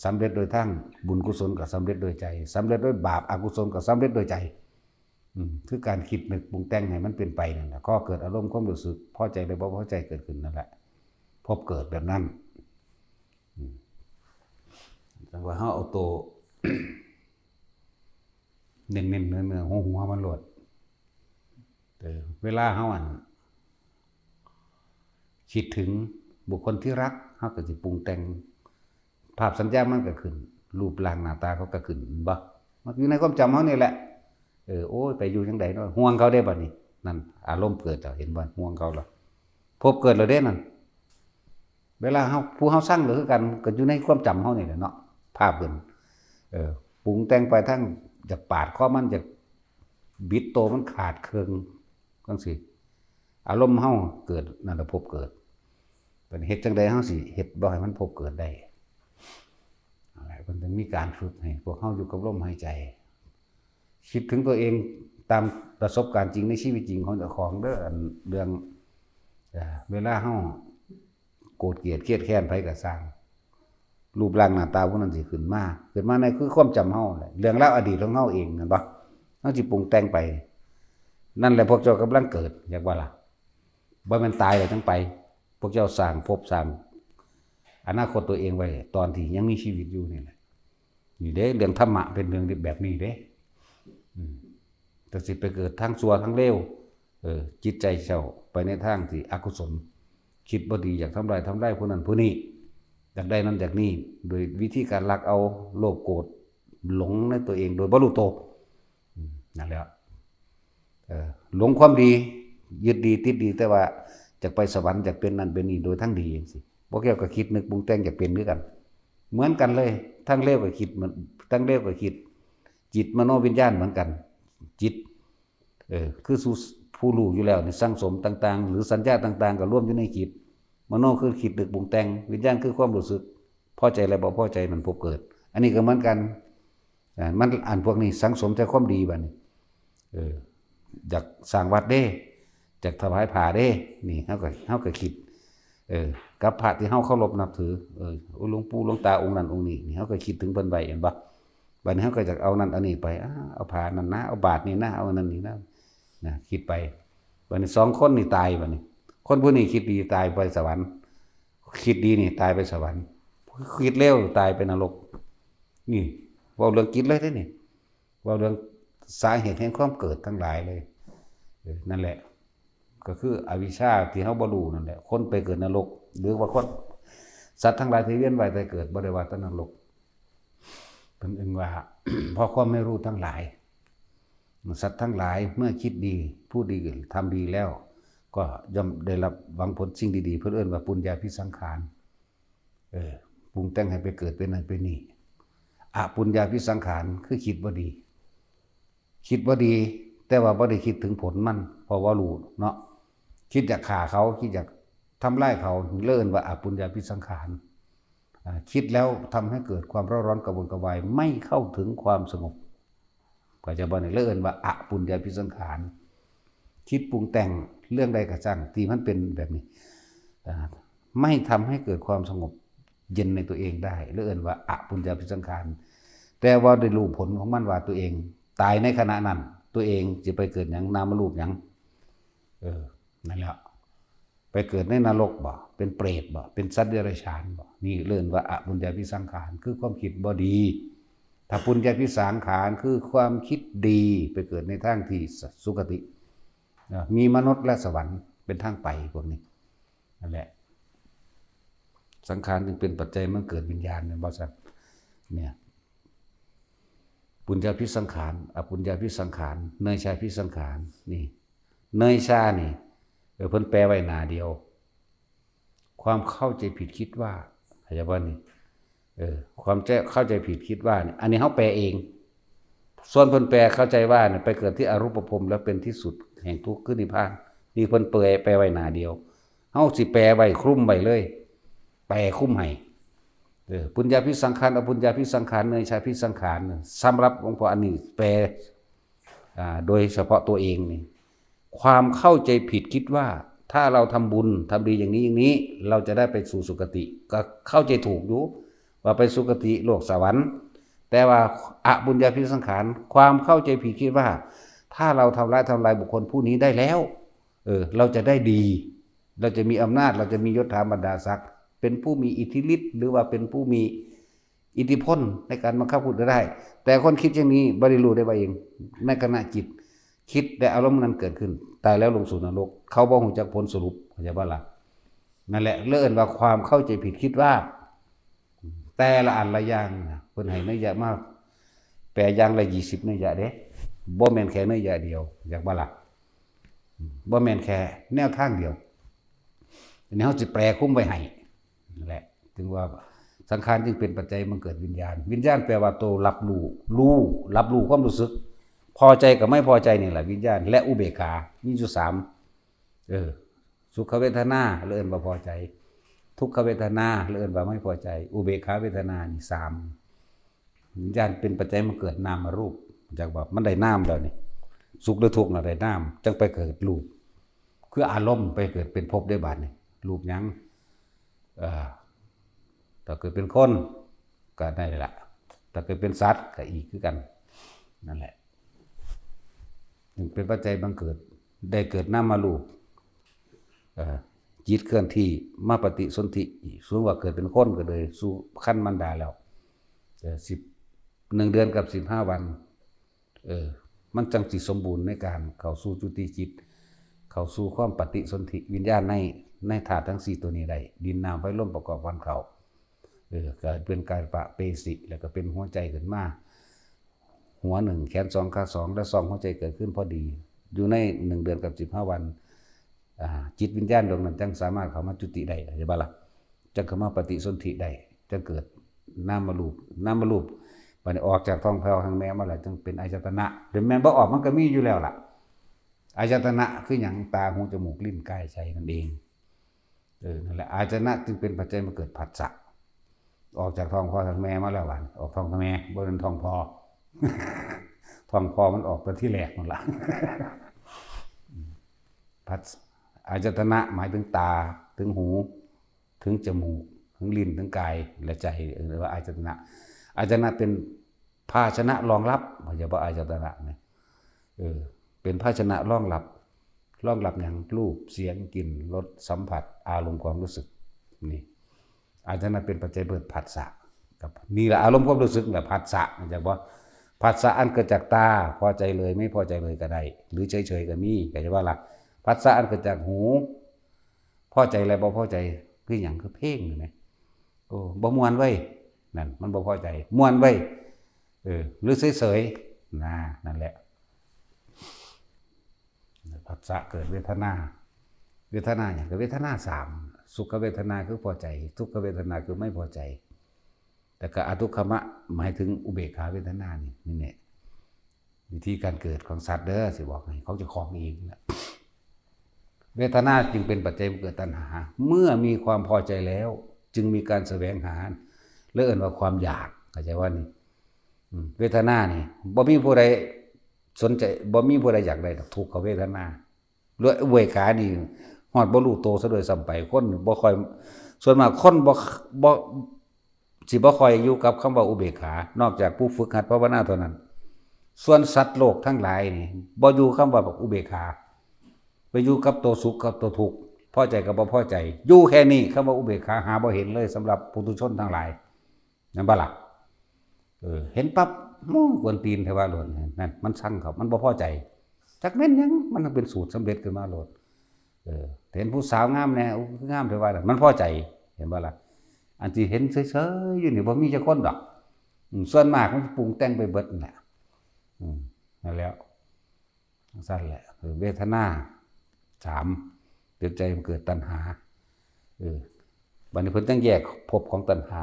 สำเร็จโดยทั้งบุญกุศลก็สำเร็จโดยใจสำเร็จด้วยบาปอกุศลก็สำเร็จโดยใจคือการคิดนึกปรุงแต่งให้มันเป็นไปนั่นแหละก็เกิดอารมณ์ความรู้สึกพอใจหรือบ่พอใจเกิดขึ้นนั่นแหละพบเกิดแบบนั้นจังว่าเฮาเอาตัว เน้นๆเนื้อๆหัวมันโลดเวลาเฮาคิดถึงบุคคลที่รักเฮาก็สิปรุงแต่งภาพสัญญามันก็ขึ้นรูปร่างหน้าตาเขาก็ขึ้นบ่มันอยู่ในความจำเฮานี่แหละโอ้ยไปอยู่จังได๋เนาะห่วงเขาได้บัดนี้นั่นอารมณ์เกิดแล้วเห็นบ่ห่วงเขาแล้วพบเกิดแล้วเด้นั่นเวลาเฮาผู้เฮาสร้างคือกันก็อยู่ในความจำเฮานี่แหละเนาะภาพเพิ่นปรุงแต่งไปทั้งจะปาดคอมันจะบิดโตมันขาดเครื่องจังซี่อารมณ์เฮาเกิดนั่นแหละพบเกิดเป็นเฮ็ดจังได๋เฮาสิเฮ็ดบ่ให้มันพบเกิดได้อะไรมันต้องมีการฝึกให้พวกเฮาอยู่กับลมหายใจคิดถึงตัวเองตามประสบการณ์จริงในชีวิตจริงของเจ้าของเด้อเรื่องเวลาเฮาโกรธเกลียดเครียดแค้นไผก็สร้างรูปร่างหน้าตาพวกนั้นสิขึ้นมาในคือความจำเฮาแหละเรื่องราวอดีตของเฮาเองนั่นบ่เฮาสิปรุงแต่งไปนั่นแหละพวกเจ้ากำลังเกิดอยากว่าล่ะบ่แม่นตายแล้วจังไปพวกเจ้าสร้างภพสร้างอนาคตตัวเองไว้ตอนที่ยังมีชีวิตอยู่นี่แหละนี่เด้เรื่องธรรมะเป็นเรื่องแบบนี้เด้แต่สิไปเกิดทั้งชั่วทั้งเลวจิตใจเจ้าไปในทางที่อกุศลคิดบ่ดีอยากทำลายผู้นั้นผู้นี้อยากได้นั้นอยากนี้โดยวิธีการลักเอาโลภโกรธหลงในตัวเองโดยบ่รู้ตัวนั่นแหละหลงความดียึดดีติดดีแต่ว่าจะไปสวรรค์จะเป็นนั่นเป็นนี่โดยทั้งดีจังซี่บ่เกี่ยวกับคิดนึกปรุงแต่งจะเป็นคือกันเหมือนกันเลยทั้งเลวก็คิดเหมือนทั้งเลวก็คิดจิตมโนวิญญาณเหมือนกันจิตคือผู้รู้อยู่แล้วนี่สังสมต่างๆหรือสัญญาต่างๆก็รวมอยู่ในจิตมโนคือคิดนึกปรุงแต่งวิญญาณคือความรู้สึกพอใจและบ่พอใจมันพบเกิดอันนี้ก็เหมือนกันมันอันพวกนี้สังสมแต่ความดีบัดนี้อยากสร้างวัดเด้จากถวายผ้าเด้นี่เฮาก็คิดกับพระที่เฮาเคารพนับถือหลวงปู่หลวงตาองค์นั้นองค์นี้นี่เฮาก็คิดถึงเพิ่นไว้เห็นบ่บัดนี้เฮาก็จะเอานั่นอันนี้ไปเอาผ้านั่นนะเอาบาตรนี่นะเอาอันนั้นนี่นะคิดไปบัดนี้2คนนี่ตายบัดนี้คนผู้นี้คิดดีตายไปสวรรค์คิดดีนี่ตายไปสวรรค์คิดเลวตายไปนรกนี่เว้าเรื่องจิตเลยเด้นี่เว้าเรื่องสาเหตุแห่งความเกิดทั้งหลายเลยนั่นแหละก็คืออวิชชาที่เฮาบ่รู้นั่นแหละคนไปเกิดนรกหรือว่าคนสัตว์ทั้งหลายที่เวียนว่ายตายเกิดบ่ได้ว่าแต่นรกเพิ่นเอิ้นว่า เพราะความไม่รู้ทั้งหลายสัตว์ทั้งหลายเมื่อคิดดีพูดดีทำดีแล้วก็ย่อมได้รับหวังผลสิ่งดีๆเพื่อเอิ้นว่าปุญญาภิสังขารปรุงแต่งให้ไปเกิดเป็นนั่นเป็นนี่อปุญญาภิสังขารคือคิดบ่ดีคิดบ่ดีแต่ว่าบ่ได้คิดถึงผลมันเพราะว่ารู้เนาะคิดอยากฆ่าเขาคิดอยากทำร้ายเขาเลิ่นว่าอปุญญาภิสังขารคิดแล้วทำให้เกิดความร้อนกระวนกระวายไม่เข้าถึงความสงบก็จะบอกในเลิ่นว่าอปุญญาภิสังขารคิดปรุงแต่งเรื่องใดก็ช่างที่มันเป็นแบบนี้ไม่ทำให้เกิดความสงบเย็นในตัวเองได้เลิ่นว่าอปุญญาภิสังขารแต่ว่าได้รู้ผลของมันว่าตัวเองตายในขณะนั้นตัวเองจะไปเกิดอย่างนามรูปอย่างนั่นแหละไปเกิดในนรกบ่เป็นเปรตบ่เป็นสัตว์เดรัจฉานบ่นี่เรื่องว่าอปุญญาภิสังขารคือความคิดบ่ดีถ้าปุญญาภิสังขารคือความคิดดีไปเกิดในทางที่สุคติมีมนุษย์และสวรรค์เป็นทางไปพวกนี้นั่นแหละสังขารจึงเป็นปัจจัยมันเกิดวิญญาณเนี่ยบ่ซั่นเนี่ยปุญญาภิสังขารอปุญญาภิสังขารเนยชาภิสังขารนี่เนยชานี่เพิ่นแปลไว้หน้าเดียวความเข้าใจผิดคิดว่าเข้าใจบ่นี่ความเข้าใจผิดคิดว่านี่อันนี้เฮาแปลเองส่วนเพิ่นแปลเข้าใจว่าเนี่ยไปเกิดที่อรูปภพแล้วเป็นที่สุดแห่งทุกข์คือนิพพานนี่เพิ่นแปลไว้หน้าเดียวเฮาสิแปลไว้คลุมไว้เลยแปลคลุมให้ปุญญาภิสังขารอปุญญาภิสังขารเนยชาภิสังขารสำหรับหลวงพ่ออันนี้แปลโดยเฉพาะตัวเองนี่ความเข้าใจผิดคิดว่าถ้าเราทำบุญทำดีอย่างนี้อย่างนี้เราจะได้ไปสู่สุคติก็เข้าใจถูกอยู่ว่าไปสุคติโลกสวรรค์แต่ว่าอปุญญาภิสังขารความเข้าใจผิดคิดว่าถ้าเราทำลายบุคคลผู้นี้ได้แล้วเราจะได้ดีเราจะมีอำนาจเราจะมียศถาบรรดาศักดิ์เป็นผู้มีอิทธิฤทธิ์หรือว่าเป็นผู้มีอิทธิพลในการบังคับผู้อื่นได้แต่คนคิดอย่างนี้บ่ได้รู้ได้ว่าเองในขณะจิตคิดแต่อารมณ์นั้นเกิดขึ้นตายแล้วลงสู่นรกเขาบ่ฮู้จักผลสรุปเข้าใจบ่ล่ะนั่นแหละเลิ่นว่าความเข้าใจผิดคิดว่าแต่ละอันละอย่างเพิ่นให้นัยยะมาแปลอย่างละ20นัยยะเด้บ่แม่นแค่นัยยะเดียวอยากบ่ล่ะบ่แม่นแค่แนวทางเดียวอันนี้เฮาสิแปลคุมไว้ให้นั่นแหละถึงว่าสังขารจึงเป็นปัจจัยมันเกิดวิญญาณวิญญาณแปลว่าตัวรับรู้ความรู้สึกพอใจกับไม่พอใจนี่แหละวิญญาณและอุเบกขามีอยู่3สุขเวทนาเอิ้นว่าพอใจทุกขเวทนาเอิ้นว่าไม่พอใจอุเบกขาเวทนานี่3วิญญาณเป็นปัจจัยมันเกิดนามรูปจากว่ามันได้นามแล้วนี่สุขหรือทุกข์น่ะได้นามจังไปเกิดรูปคืออารมณ์ไปเกิดเป็นภพได้บัดนี่รูปหยังถ้าเกิดเป็นคนก็ได้ละถ้าเกิดเป็นสัตว์ก็อีกคือกันนั่นแหละเป็นปัจจัยบังเกิดได้เกิดนามรูปจิตเคลื่อนที่มาปฏิสนธิสูงว่าเกิดเป็นคนก็เลยสู่ขั้นมารดาแล้ว1 เดือนกับ15 วันมันจังสิสมบูรณ์ในการเข้าสู่จุติจิตเข้าสู่ความปฏิสนธิวิญญาณในธาตุทั้ง4ตัวนี้ได้ดินน้ำไฟลมประกอบกันเข้าก็เป็นกายปะเปสิแล้วก็เป็นหัวใจขึ้นมาหัว1แขน2ขา2และ2หัวใจเกิดขึ้นพอดีอยู่ใน1 เดือนกับ15 วันจิตวิญญาณดวงนั้นจังสามารถเข้ามาจุติได้ใช่ป่ะล่ะจังเข้ามาปฏิสนธิได้จังเกิดนามรูปบัดนี้ออกจากท้องแผ่วทางแม่มาแล้วจึงเป็นอายตนะหรือแม่นบ่ออกมันก็มีอยู่แล้วล่ะอายตนะคือหยังตาหูจมูกลิ้นกายใจนั่นเองนั่นแหละอายตนะจึงเป็นปัจจัยมาเกิดผัสสะออกจากท้องพ่อทางแม่มาแล้ววันออกท้องทางแม่บ่เป็นท้องพ่อ ท้องพ่อมันออกไปที่แรกนั่นล่ะ ผัสอายตนะหมายถึงตาถึงหูถึงจมูกถึงลิ้นถึงกายและใจหรือว่าอายตนะเป็นภาชนะรองรับอย่าว่าอายตนะเนี่ยเป็นภาชนะรองรับอย่างรูปเสียงกลิ่นรสสัมผัสอารมณ์ความรู้สึกนี่อายตนะเป็นปัจจัยเกิดผัสสะกับนี่แหละอารมณ์ความรู้สึกแบบผัสสะจากว่าผัสสะอันเกิดจากตาพอใจเลยไม่พอใจเลยก็ได้หรือเฉยๆก็มีก็จะว่าล่ะผัสสะอันเกิดจากหูพอใจอะไรบ่พอใจคือหยังคือเพลงนี่แหมโอ้บ่ม่วนเว้ยนั่นมันบ่พอใจม่วนเว้ย หรือเฉยๆนั่นแหละผัสสะเกิดเวทนาอย่างเวทนา3สุขเวทนาคือพอใจทุกขเวทนาคือไม่พอใจแต่ก็อทุกขมะหมายถึงอุเบกขาเวทนานี่แหละวิธีการเกิดของสัตว์เด้อสิบอกให้เขาจะคลองเองแหละเวทนาจึงเป็นปัจจัยเกิดตัณหาเมื่อมีความพอใจแล้วจึงมีการแสวงหาเรียกว่าความอยากเข้าใจว่านี่เวทนานี่บ่มีผู้ใดสนใจบ่มีผู้ใดอยากได้ทุกขเวทนาเรื่องอุเบกขานี่ฮอดบ่รู้โตซะโดยซ้ำไปคนบ่ค่อยส่วนมากคนบ่สิบ่ค่อยอยู่กับคำว่าอุเบกขานอกจากผู้ฝึกหัดภาวนาเท่านั้นส่วนสัตว์โลกทั้งหลายนี่บ่อยู่คำว่าอุเบกขาไปอยู่กับตัวสุขกับตัวทุกข์พอใจกับบ่พอใจอยู่แค่นี้คำว่าอุเบกขาหาบ่เห็นเลยสำหรับปุถุชนทั้งหลายนั่นบ่ล่ะเห็นปั๊บกวนตีนเทว่าโลดนั่นมันสั่งเขามันบ่พอใจจักแม่นหยังมันเป็นสูตรสำเร็จขึ้นมาโลดเห็นผู้สาวงามแน่งามเทว่ามันพอใจเห็นบ่ล่ะอันที่เห็นเฉยๆอยู่นี่บ่มีจักคนดอกส่วนมากมันปรุงแต่งไปเบิดนั่นแหละนั่นแล้วสั้นแหละเวทนา3เกิดใจมันเกิดตัณหาบัดนี้เพิ่นต้องแยกภพของตัณหา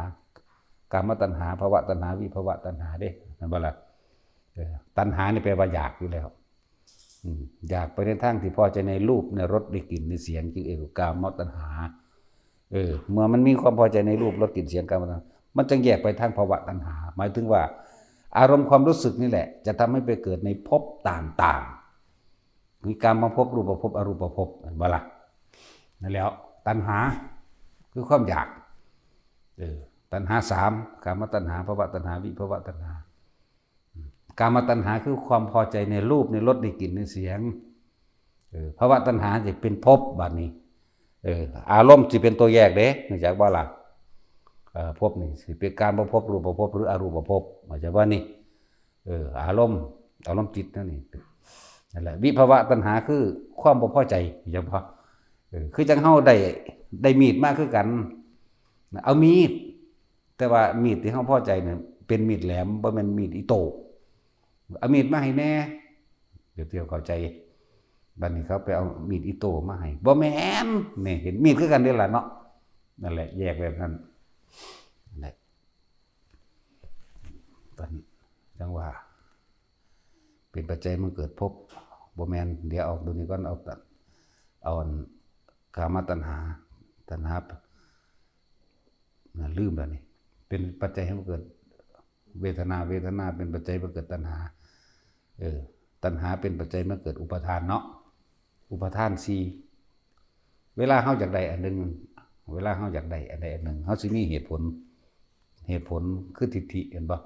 กามตัณหาภวตัณหาวิภวตัณหาเด้นั่นบ่ล่ะตัณหานี่แปลว่าอยากอยู่แล้วอยากไปในทางที่พอใจในรูปในรสในกลิ่นในเสียงจึงกามตัณหาเมื่อมันมีความพอใจในรูปรสกลิ่นเสียงกามตัณหามันจึงแยกไปทางภวตัณหาหมายถึงว่าอารมณ์ความรู้สึกนี่แหละจะทำให้ไปเกิดในภพต่างๆมีกามภพรูปภพอรูปภพบ่ล่ะนั่นแล้วตัณหาคือความอยากตัณหา3กามตัณหาภวตัณหาวิภวตัณหากามตัณหาคือความพอใจในรูปในรสในกลิ่นในเสียงภวตัณหาจะเป็นภพบัดนี้อารมณ์สิเป็นตัวแยกเด้เนื่องจากว่าล่ะภพนี่สิเป็นการภพรูปภพหรืออรูปภพหมายถึงว่านี่อารมณ์จิตนั่นแหละวิภวตัณหาคือความบ่พอใจอย่างพอคือจังเฮาได้มีดมากคือกันเอามีดแต่ว่ามีดที่เฮาพอใจเนี่ยเป็นมีดแหลมบ่แม่นมีดอิโต้เอามีดมาให้แน่เดี๋ยวเข้าใจบัดนี้เขาไปเอามีดอิโต้มาให้บ่แม่นนี่เห็นมีดคือกันเด้ล่ะเนาะนั่นแหละแยกแบบนั้นนั่นแหละตอนจังว่าเป็นปัจจัยมันเกิดภพบ่แม่นเดี๋ยวเอาตัวนี้ก่อนเอากามตัณหาลืมแล้วนี่เป็นปัจจัยให้มันเกิดเวทนาเป็นปัจจัยให้เกิดตัณหาตัณหาเป็นปัจจัยให้เกิดอุปทานเนาะอุปทาน4เวลาเฮาอยากได้อันนึงเวลาเฮาอยากได้อันใดอันหนึ่งเฮาสิมีเหตุผลคือทิฏฐิเห็นบ่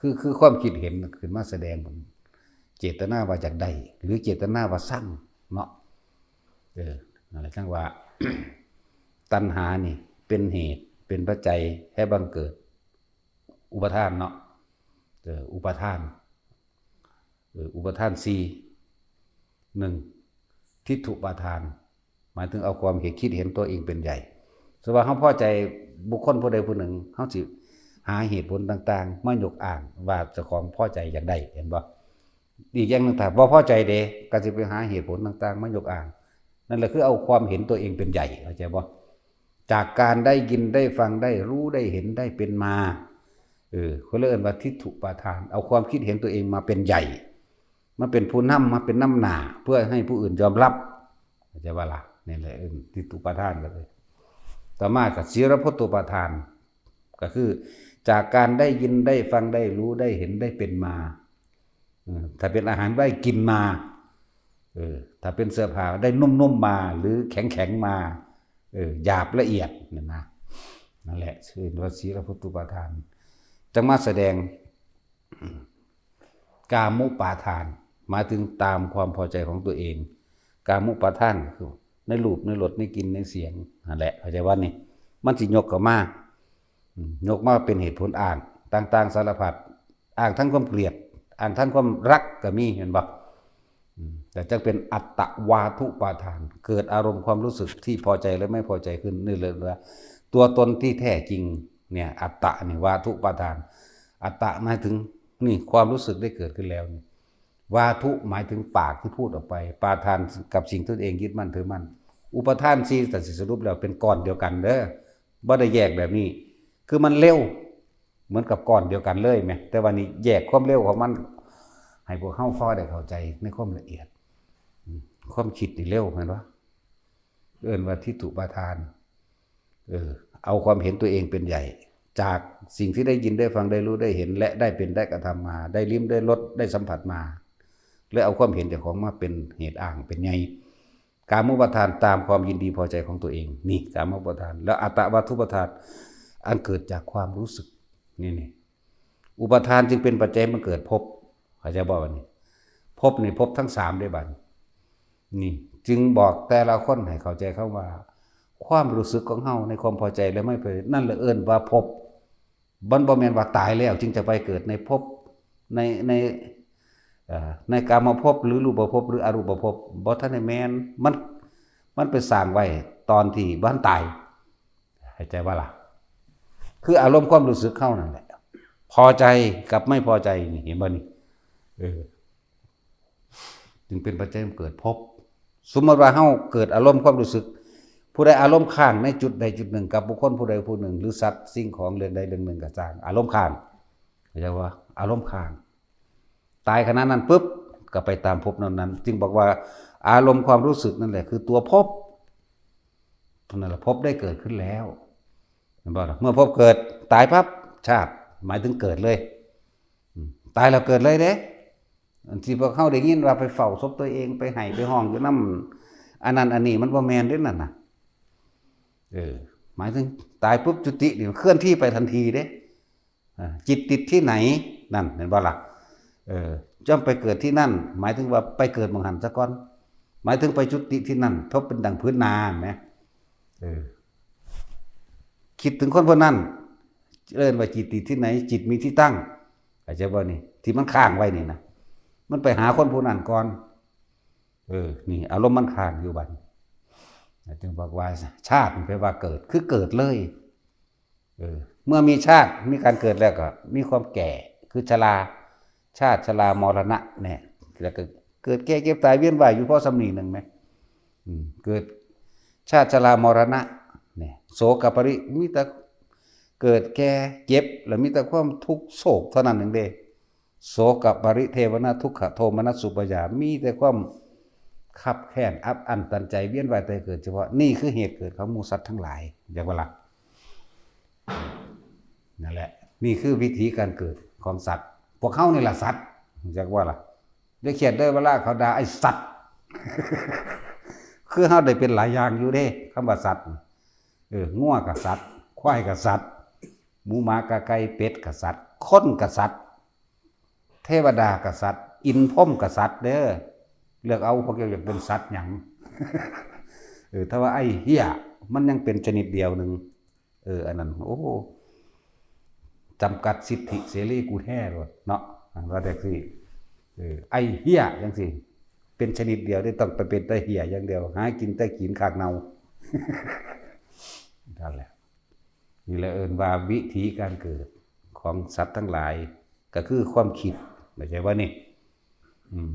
คือความคิดเห็นขึ้นมาแสดงเจตนาว่าอยากได้หรือเจตนาว่าสร้างเนาะนั่นแหละจังว่า ตัณหานี่เป็นเหตุเป็นปัจจัยให้บังเกิดอุปทานเนาะอุปทาน1ทิฏฐุปาทานหมายถึงเอาความคิดเห็นตัวเองเป็นใหญ่สมมุติว่าเฮาพอใจบุคคลผู้ใดผู้หนึ่งเฮาสิหาเหตุผลต่างๆมายกอ้างว่าเจ้าของพอใจอยากได้เห็นบ่อีกอย่างนึงถ้าบ่พอใจเด้ก็สิไปหาเหตุผลต่างๆมายกอ้างนั่นแหละคือเอาความเห็นตัวเองเป็นใหญ่เข้าใจบ่จากการได้ยินได้ฟังได้รู้ได้เห็นได้เป็นมาเขาเรียกว่าทิฏฐุปาทานเอาความคิดเห็นตัวเองมาเป็นใหญ่มาเป็นผู้นำมาเป็นน้ำหน้าเพื่อให้ผู้อื่นยอมรับเข้าใจว่าล่ะนี่แหละทิฏฐุปาทานก็เลยต่อมาก็ศีลพัตตุปาทานก็คือจากการได้ยินได้ฟังได้รู้ได้เห็นได้เป็นมาถ้าเป็นอาหารได้กินมาถ้าเป็นเสื้อผ้าได้นุ่มๆมาหรือแข็งๆมาหยาบละเอียดนั่นแหละชื่อว่าศีลพัตตุปาทานจะมาแสดงกามุปาทานหมายถึงตามความพอใจของตัวเองกามุปาทานคือในรูปในรสในกลิ่นในเสียงนั่นแหละเข้าใจว่านี่มันสิยกเข้ามายกมาเป็นเหตุผลอ้างต่างๆสารพัดอ้างทั้งความเกลียดอ้างทั้งความรักก็มีเห็นบ่แต่จะเป็นอัตตวาทุปาทานเกิดอารมณ์ความรู้สึกที่พอใจและไม่พอใจขึ้นนี่เลยว่าตัวตนที่แท้จริงเนี่ยอัตตะนี่วาทุปาทานอัตตะหมายถึง นี่ความรู้สึกได้เกิดขึ้นแล้วนี่วาทุหมายถึงปากที่พูดออกไปปาทานกับสิ่งที่ตัวเองยึดมั่นถือมั่นอุปทานสี่แต่สิสรุปแล้วเป็นก้อนเดียวกันเด้อบ่ได้แยกแบบนี้คือมันเร็วเหมือนกับก้อนเดียวกันเลยไหมแต่วันนี้แยกความเร็วของมันให้พวกเข้าฟ้อได้เข้าใจในความละเอียดความคิดนี่เร็วเห็นปะเอิ้นว่าทิฏฐุปาทานเอาความเห็นตัวเองเป็นใหญ่จากสิ่งที่ได้ยินได้ฟังได้รู้ได้เห็นและได้เป็นได้กระทำมาได้ลิ้มได้รสได้สัมผัสมาแล้วเอาความเห็นจากของมาเป็นเหตุอ้างเป็นไงกามุปทานตามความยินดีพอใจของตัวเองนี่กามุปทานแล้วอัตตวัตถุปทานอันเกิดจากความรู้สึกนี่อุปทานจึงเป็นปัจจัยมันเกิดภพเข้าใจบ่ว่านี่ภพนี่ภพทั้ง3ได้บัดนี่จึงบอกแต่ละคนให้เข้าใจเข้าว่าความรู้สึกของเฮาในความพอใจและไม่พอใจนั่นแหละเอิ้นว่าภพบ่แม่นว่าตายแล้วจึงจะไปเกิดในภพในกามภพหรือรูปภพหรืออรูปภพบ่ทันได้แม่นมันไปสร้างไว้ตอนที่บ่ทันตายเข้าใจว่าล่ะคืออารมณ์ความรู้สึกเข้านั่นแหละพอใจกับไม่พอใจนี่เห็นบ่นี่จึงเป็นปัจจัยเกิดภพสมมติว่าเฮาเกิดอารมณ์ความรู้สึกผู้ใดอารมณ์ข้างในจุดใดจุดหนึ่งกับบุคคลผู้ใดผู้หนึ่งหรือสัตว์สิ่งของเรื่องใดเรื่องหนึ่งก็ตามอารมณ์ข้างเข้าใจว่าอารมณ์ข้างตายขณะนั้นปุ๊บก็ไปตามภพนั้นจึงบอกว่าอารมณ์ความรู้สึกนั่นแหละคือตัวภพนั่นแหละภพได้เกิดขึ้นแล้วเห็นบ่ล่ะเมื่อภพเกิดตายปั๊บชาติหมายถึงเกิดเลยตายแล้วเกิดเลยเด้ที่พวกเขาได้ยินว่าไปเฝ้าศพตัวเองไปไห้ไปห้องอยู่น้ำอันนั้นอันนี้มันบ่แม่นเด้นั่นน่ะหมายถึงตายปุ๊บจุตินี่เคลื่อนที่ไปทันทีเด้จิตติดที่ไหนนั่นเห็นบ่ล่ะย่อมไปเกิดที่นั่นหมายถึงว่าไปเกิดเมืองหันซะก่อนหมายถึงไปจุติที่นั่นเพราะเป็นดังพื้นนาแหมคิดถึงคนพวกนั้นเอิ้นว่าจิตติดที่ไหนจิตมีที่ตั้งเข้าใจบ่นี่ที่มันค้างไว้นี่นะมันไปหาคนผู้นั้นก่อนนี่อารมณ์มันค้างอยู่บัดจึงบอกว่าชาติมันแปลว่าเกิดคือเกิดเลยเมื่อมีชาติมีการเกิดแล้วก็มีความแก่คือชราชาติชรามรณะเนี่ยแล้วก็เกิดแก่เก็บตายเวียนว่ายอยู่เพราะสำนีหนึ่งไหมเกิดชาติชรามรณะเนี่ยโศกปริมีแต่เกิดแก่เจ็บแล้วมีแต่ความทุกข์โศกเท่านั้นเองเด้โศกปริเทวนาทุกขโทมนัสสุปยามีแต่ความขับแค้นอับอั้นตันใจเวียนว่ายตายเกิดเฉพาะนี่คือเหตุเกิดของหมู่สัตว์ทั้งหลายอย่างว่าล่ะนั่นแหละนี่คือวิธีการเกิดของสัตว์พวกเขานี่แหละสัตว์อย่างว่าล่ะได้เขียนได้เวลาเขาด่าไอ้สัตว์คือเขาได้เป็นหลายอย่างอยู่เด้คำว่าสัตว์งัวกับสัตว์ควายกับสัตว์หมูหมากะไก่เป็ดกับสัตว์คนกับสัตว์เทวดากับสัตว์อินพรหมกับสัตว์เด้อเลือกเอาพวกเกี่ยวกับเป็นสัตว์หยังถ้าว่าไอ้เหี้ยมันยังเป็นชนิดเดียวหนึ่งอันนั้นโอ้จำกัดสิทธิเสรีกูแท้เลยเนาะว่าแต่สิไอ้เหี้ยยังสิเป็นชนิดเดียวได้ต้องไปเป็นแต่เหี้ยอย่างเดียวหากินแต่กินขากเนานั่นแหละนี่แหละว่าวิธีการเกิดของสัตว์ทั้งหลายก็คือความคิดไม่ใช่ว่านี่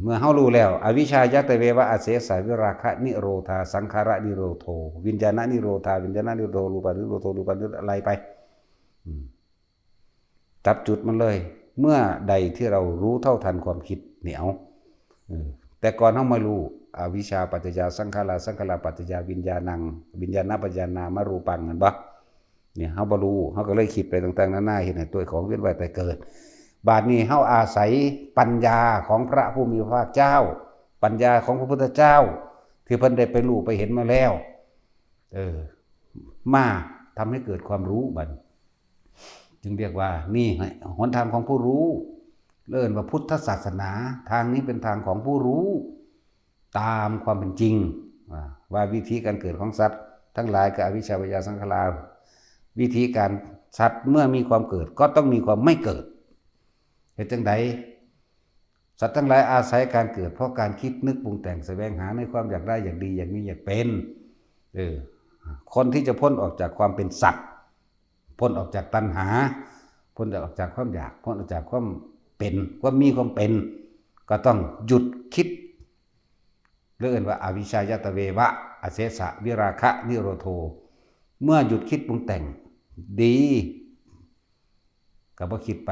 เมื่อเฮารู้แล้วอวิชชายะตะเววะอาเสสะวิราคะนิโรธาสังขารนิโรโธวิญญาณนิโรธาวิญญาณนิโรโธรูปานิโรโธรูปานิโรอะไรไปจับจุดมันเลยเมื่อใดที่เรารู้เท่าทันความคิดเหนียวแต่ก่อนเฮาไม่รู้อวิชชาปัจจยาสังขาราสังขารปัจจยาวิญญาณังวิญญาณปัจจยานามรูปังนั่นบ่เนี่ยเฮาบ่รู้เฮาก็เลยคิดไปต่างๆนานาเห็นตัวของเวียนว่ายตายเกิดบาดนี้เฮาอาศัยปัญญาของพระผู้มีพระภาคเจ้าปัญญาของพระพุทธเจ้าที่เพิ่นได้ไปรู้ไปเห็นมาแล้วมาทำให้เกิดความรู้บัดจึงเรียกว่านี่หนทางของผู้รู้เรียกว่าพุทธศาสนาทางนี้เป็นทางของผู้รู้ตามความเป็นจริงว่าวิธีการเกิดของสัตว์ทั้งหลายกับอวิชชาปัจจยาสังขารวิธีการสัตว์เมื่อมีความเกิดก็ต้องมีความไม่เกิดเหตุจังใดสัตว์ทั้งหลายอาศัยการเกิดเพราะการคิดนึกปรุงแต่งแสวงหาในความอยากได้อยากดีอยากมีอยากเป็นคนที่จะพ้นออกจากความเป็นสัตว์พ้นออกจากตัณหาพ้นออกจากความอยากพ้นออกจากความ เป็นความมีความเป็นก็ต้องหยุดคิดเรื่องว่าอวิชชายตเววะอเสสะวิราคะนิโรโธเมื่อหยุดคิดปรุงแต่งดีก็บ่คิดไป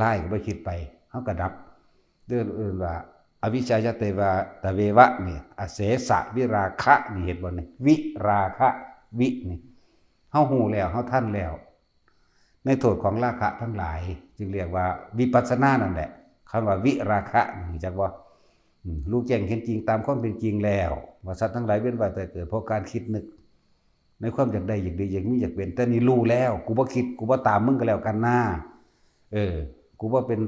ร้ายก็บ่คิดไปเฮาก็ดับเรื่องว่าอวิชชายตเววะนี่อเสสะวิราคะนี่เห็นบ่นี่วิราคะวินี่เฮาฮู้แล้วเฮาทันแล้วในโทษของราคะทั้งหลายจึงเรียกว่าวิปัสสนานั่นแหละคำว่าวิราคะนี่จักว่ารู้แจ้งเห็นจริงตามความเป็นจริงแล้วว่าสัตว์ทั้งหลายเว้นไว้แต่เกิดเพราะการคิดนึกในความอยากได้อยากดีอยากมีอยากเป็นแต่นี่รู้แล้วกูบ่คิดกูบ่ตามมึงก็แล้วกันหน้ากูบ่เป็น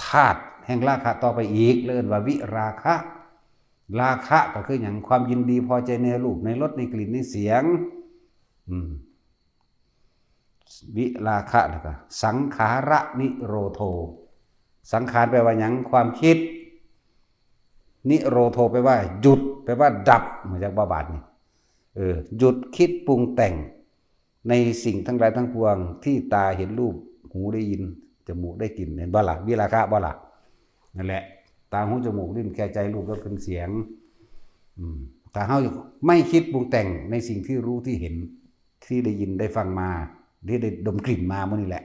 ทาสแห่งราคะต่อไปอีกเรียกว่าวิราคะราคะก็คือหยังความยินดีพอใจในรูปในรสในกลิ่นในเสียงวิราคะแล้วก็สังขาระนิโรโธสังขารแปลว่าหยังความคิดนิโรโธแปลว่าหยุดแปลว่าดับมาจากบาบาดนี่หยุดคิดปรุงแต่งในสิ่งทั้งหลายทั้งปวงที่ตาเห็นรูปหูได้ยินจมูกได้กลิ่นเห็นบ่ล่ะวิราคะบ่ล่ะนั่นแหละตาหูจมูกลิ้นกายใจรูปรสกลิ่นเสียงถ้าเฮาไม่คิดปรุงแต่งในสิ่งที่รู้ที่เห็นที่ได้ยินได้ฟังมาที่ได้ดมกลิ่นมามื้อนี้แหละ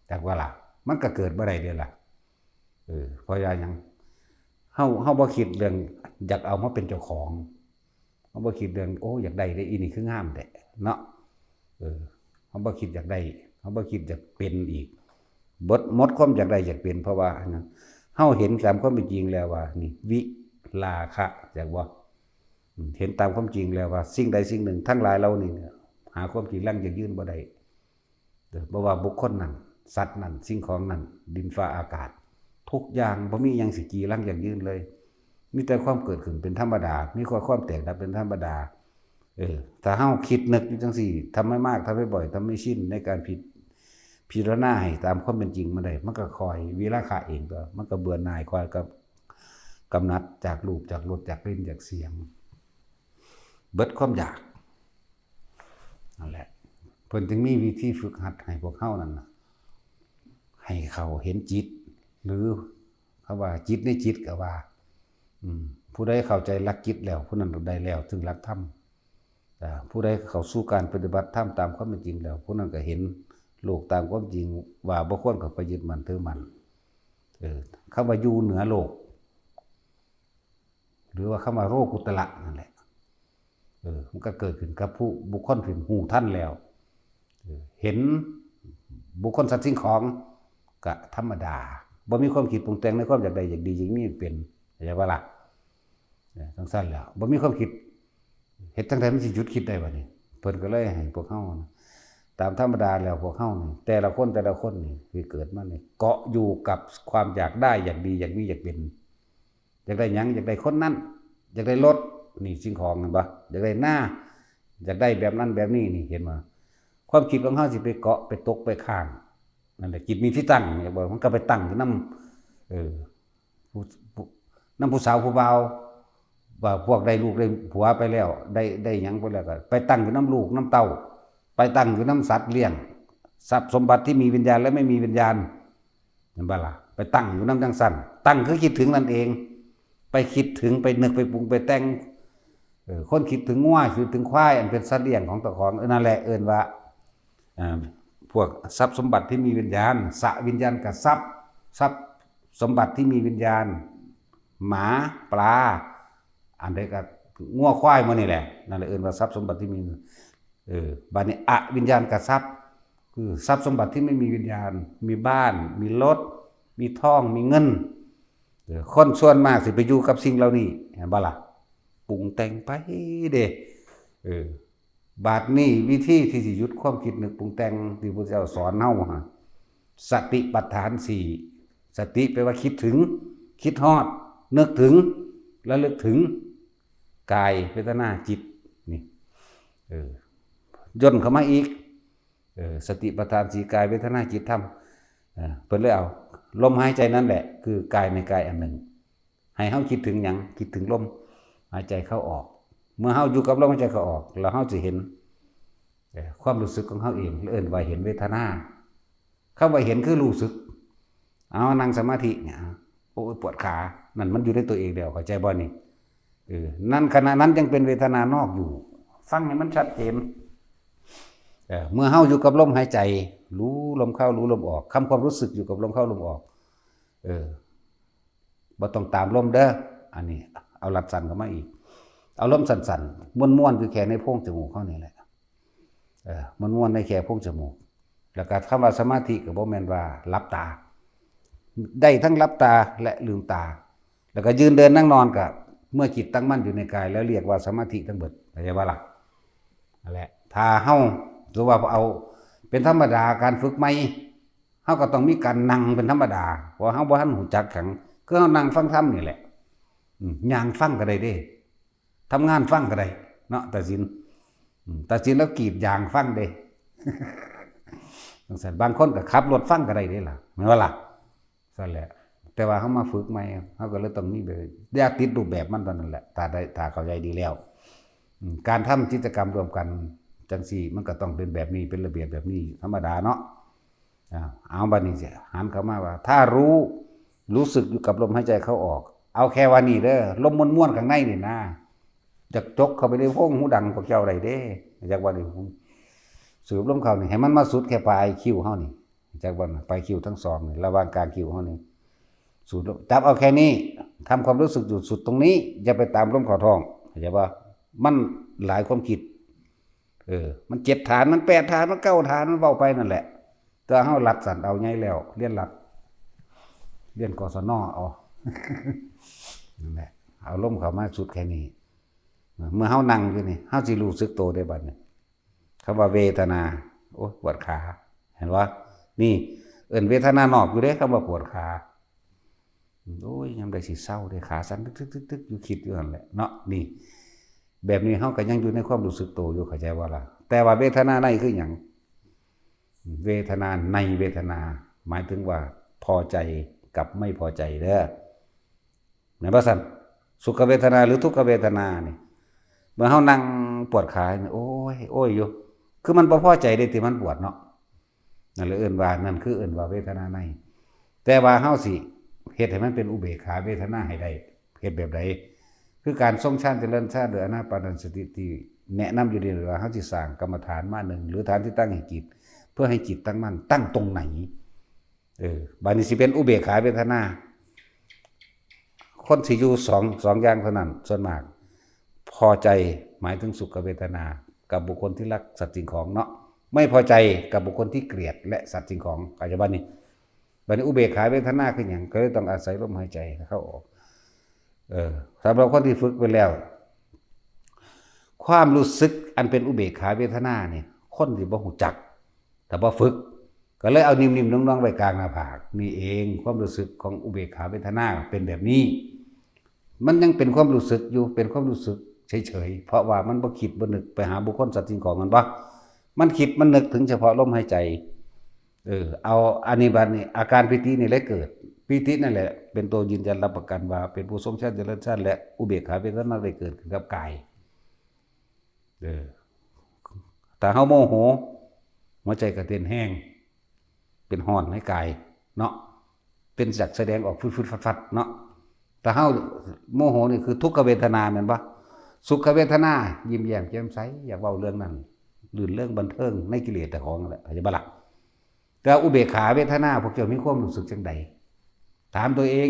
จากว่าล่ะมันก็เกิดบ่ได้เด้อล่ะเพราะว่าหยังเฮาบ่คิดเรื่องอยากเอามาเป็นเจ้าของเฮาบ่คิดเรื่องโอ้อยากได้ได้อีนี่คืองามแท้เนาะเฮาบ่คิดอยากได้เฮาบ่คิดอยากเป็นอีกหมดความอยากได้อยากเป็นเพราะว่าอันนั้นเฮาเห็นตามความเป็นจริงแล้วว่านี่วิราคะจักว่าเห็นตามความจริงแล้วว่าสิ่งใดสิ่งหนึ่งทั้งหลายเหล่านี้หาความจริงยั่งยืนบ่ได้บ่ว่าบุคคลนั้นสัตว์นั้นสิ่งของนั้นดินฟ้าอากาศทุกอย่างบ่มีหยังสิจีรังยั่งยืนเลยมีแต่ความเกิดขึ้นเป็นธรรมดามีความแตกดับเป็นธรรมดาถ้าเฮาคิดนึกอยู่จังซี่ทำให้มากทำให้บ่อยทำให้ชินในการพิจารณาให้ตามความเป็นจริงมาได้มันก็คอยวิราคะเองก็มันก็เบื่อหน่ายคอยกับกำนัดจากรูปจากรสจากกลิ่นจากเสียงเบิดความอยากนั่นแหละเพิ่นจึงมีวิธีฝึกหัดให้พวกเฮานั่นน่ะให้เขาเห็นจิตหรือคำว่าจิตในจิตก็ว่าผู้ใดเข้าใจหลักจิตแล้วผู้นั้นได้แล้วถึงหลักธรรมผู้ใดเข้าสู่การปฏิบัติธรรมตามความเป็นจริงแล้วผู้นั้นก็เห็นโลกตามความจริงว่าบ่ควรเข้าไปยึดมั่นถือมั่นคำว่าอยู่เหนือโลกหรือว่าคำว่าโลกุตระนั่นแหละมันก็เกิดขึ้นกับผู้บุคคลถึงหูท่านแล้วเห็นบุคคลสัตว์สิ่งของก็ธรรมดาบ่มีความคิดปรุงแต่งในความอยากได้อยากดีอย่างนี้เป็นเข้าใจบ่ล่ะจังซั่นแล้วบ่มีความคิดเฮ็ดจังได๋มันสิหยุดคิดได้บัดนี้เพิ่นก็เลยให้พวกเฮาตามธรรมดาแล้วพวกเฮานี่แต่ละคนนี่คือเกิดมานี่เกาะอยู่กับความอยากได้อยากดีอยากมีอยากเป็นอยากได้หยังอยากได้คนนั้นอยากได้รถนี่สิ่งของนั่นบ่อยากได้หน้าอยากได้แบบนั้นแบบนี้นี่เห็นบ่ความคิดของเฮาสิไปเกาะไปตกไปข้างนั่นแหละจิตมีที่ตั้งอย่าบอกมันก็ไปตั้งอยู่นำผู้สาวผู้บ่าวว่าพวกได้ลูกได้ผัวไปแล้วได้หยังไปแล้วก็ไปตั้งอยู่นำลูกนำเต้าไปตั้งอยู่นำสัตว์เลี้ยงทรัพย์สมบัติที่มีวิญญาณและไม่มีวิญญาณเห็นบ่ล่ะไปตั้งอยู่นำจังซั่นตั้งคือคิดถึงนั่นเองไปคิดถึงไปนึกไปปรุงไปแต่งคนคิดถึงงัวคิดถึงควายอันเป็นสัตว์เลี้ยงของตะของนั่นแหละเอิ้นว่าพวกทรัพย์สมบัติที่มีวิญญาณสวิญญาณกับทรัพย์สมบัติที่มีวิญญาณหมาปลาอันใดก็งัวควายมื้อนี่แหละนั่นแหละเอิ้นว่าทรัพย์สมบัติที่มีบัดนี้อวิญญาณกับทรัพย์คือทรัพย์สมบัติที่ไม่มีวิญญาณมีบ้านมีรถมีทองมีเงินคนส่วนมากสิไปอยู่กับสิ่งเหล่านี้เห็นบ่ล่ะปรุงแต่งไปเด้บาดนี้วิธีที่สิหยุดความคิดนึกปรุงแต่งที่พระเจ้าสอนเฮาสติปัฏฐาน4สติแปลว่าคิดถึงคิดฮอดนึกถึงระลึกถึงกายเวทนาจิตนี่ย่นเข้ามาอีกสติปัฏฐาน4กายเวทนาจิตธรรมเพิ่นเลยเอาลมหายใจนั่นแหละคือกายในกายอันหนึ่งให้เฮาคิดถึงหยังคิดถึงลมหายใจเข้าออกเมื่อเฮาอยู่กับลมหายใจเข้าออกแล้วเฮาจะเห็นความรู้สึกของเฮาเองเอิ้นว่าเห็นเวทนาคำว่าเห็นคือรู้สึก เอานั่งสมาธิเนี่ยโอ้ยปวดขานั่นมันอยู่ในตัวเองเดียวเข้าใจบ่นี่นั่นขณะนั้นยังเป็นเวทนานอกอยู่ฟังให้มันชัดเจนเมื่อเฮาอยู่กับลมหายใจรู้ลมเข้ารู้ลมออกคำความรู้สึกอยู่กับลมเข้าลมออกบ่ต้องตามลมเด้ออันนี้เอาหลัดสั่นเข้ามาอีกเอาลมสั่นๆม้วนๆคือแค่ในโพรงจมูกเฮานี่แหละม้วนๆในแค่โพรงจมูกแล้วก็คำว่าสมาธิก็บ่แม่นว่าหลับตาได้ทั้งหลับตาและลืมตาแล้วก็ยืนเดินนั่งนอนก็เมื่อจิตตั้งมั่นอยู่ในกายแล้วเรียกว่าสมาธิทั้งหมดเข้าใจบ่ล่ะนั่นแหละถ้าเฮาหรือว่าเอาเป็นธรรมดาการฝึกใหม่เฮาก็ต้องมีการนั่งเป็นธรรมดาเพราะเฮาบ่ทันรู้จักขังคือเฮานั่งฟังธรรมนี่แหละย่างฟังก็ได้เด้ทำงานฟังก็ได้เนาะตัดสินแล้วกรีดยางฟังเด้จังซั่นบางคนก็ขับรถฟังก็ได้เด้ล่ะแม่นบ่ล่ะซั่นแหละแต่ว่าเฮามาฝึกใหม่เฮาก็เลยต้องมีแบบอย่าติดรูปแบบมันตอนนั้นแหละถ้าเข้าใจดีแล้วการทำกิจกรรมรวมกันจังซี่มันก็ต้องเป็นแบบนี้เป็นระเบียบแบบนี้ธรรมดาเนาะเอาบัดนี้สิหันเข้ามาว่าถ้ารู้สึกอยู่กับลมหายใจเข้าออกเอาแค่ว่านี่เด้อลมม้วนๆข้างในนี่นะจักจกเข้าไปในโพรงหูดังพวกเจ้าได้เด้จักว่านี่สูบลมเข้านี่ให้มันมาสุดแค่ปลายคิ้วเฮานี่จักว่าปลายคิ้วทั้งสองนี่ระหว่างกลางคิ้วเฮานี่สูดจับเอาแค่นี้ทำความรู้สึกอยู่สุดตรงนี้อย่าไปตามลมเข้าท้องเข้าใจป่ะมันหลายความคิดมัน7ฐานมัน8ฐานมัน9ฐานมันเว้าไปนั่นแหละแต่เฮาหลัดสั่นเอาใหญ่แล้วเรียนหลัดเรียนกศนเอานั่นแหละเอาลมเข้ามาสุดแค่นี้เมื่อเฮานั่งอยู่นี่เฮาสิรู้สึกตัวได้บัดนี้คำว่าเวทนาโอ้ปวดขาเห็นว่านี่เวทนานอกอยู่เด้คำว่าปวดขาโอ้ยยามใดสิเศร้าได้ขาสั่นตึกๆๆอยู่คิดอยู่นั่นแหละเนาะนี่แบบนี้เฮาก็ยังอยู่ในความรู้สึกตัวอยู่เข้าใจว่าล่ะแต่ว่าเวทนาในคือหยังเวทนาในเวทนาหมายถึงว่าพอใจกับไม่พอใจเด้อแม่นบ่ซั่นสุขเวทนาหรือทุกขเวทนานี่เมื่อเฮานั่งปวดขาโอ้ยอยู่คือมันบ่พอใจได้ที่มันปวดเนาะนั่นเลยว่านั่นคือว่าเวทนาในแต่ว่าเฮาสิเฮ็ดให้มันเป็นอุเบกขาเวทนาให้ได้เฮ็ดแบบใดคือการทรงฌานเจริญฌานโดยอานาปานสติที่แนะนำอยู่ดีว่าเฮาสิสร้างกรรมฐานมาหนึ่งหรือฐานที่ตั้งให้จิตเพื่อให้จิตตั้งมั่นตั้งตรงไหนบัดนี้สิเป็นอุเบกขาเวทนาคนสิอยู่2อย่างเท่านั้นส่วนมากพอใจหมายถึงสุขเวทนากับบุคคลที่รักสัตว์สิ่งของเนาะไม่พอใจกับบุคคลที่เกลียดและสัตว์สิ่งของเข้าใจบ่นี่บัดนี้อุเบกขาเวทนาคือหยังก็เลยต้องอาศัยลมหายใจเข้าออกสำหรับคนที่ฝึกไปแล้วความรู้สึกอันเป็นอุเบกขาเวทนาเนี่ยคนที่บ่รู้จักแต่บ่ฝึกก็เลยเอานิ่มๆน้องๆไว้กลางหน้าผากนี่เองความรู้สึกของอุเบกขาเวทนาเป็นแบบนี้มันยังเป็นความรู้สึกอยู่เป็นความรู้สึกเฉยๆเพราะว่ามันบ่คิดบ่นึกไปหาบุคคลสัตว์สิ่งของกันบ่มันคิดมันนึกถึงเฉพาะลมหายใจเอาอันนี้บัดนี้อาการปิตินี่เลยเกิดปิตินั่นแหละเป็นตัวยืนยันรับประกันว่าเป็นผู้ทรงฌานเจริญฌานและอุเบกขาเวทนาได้เกิดขึ้นกับกายแต่เฮาโมโหหัวใจก็เต้นแห้งเป็นห้อนในกายเนาะเป็นจักแสดงออกฟึดๆฟัดๆเนาะแต่เฮาโมโหนี่คือทุกขเวทนาแม่นบ่สุขเวทนายิ้มแย้มแจ่มใสอยากเว้าเรื่องนั้นลื่นเรื่องบันเทิงในกิเลสแต่ของนั่นแหละเข้าใจบ่ล่ะแต่อุเบกขาเวทนาพวกเจ้ามีความรู้สึกจังใดถามตัวเอง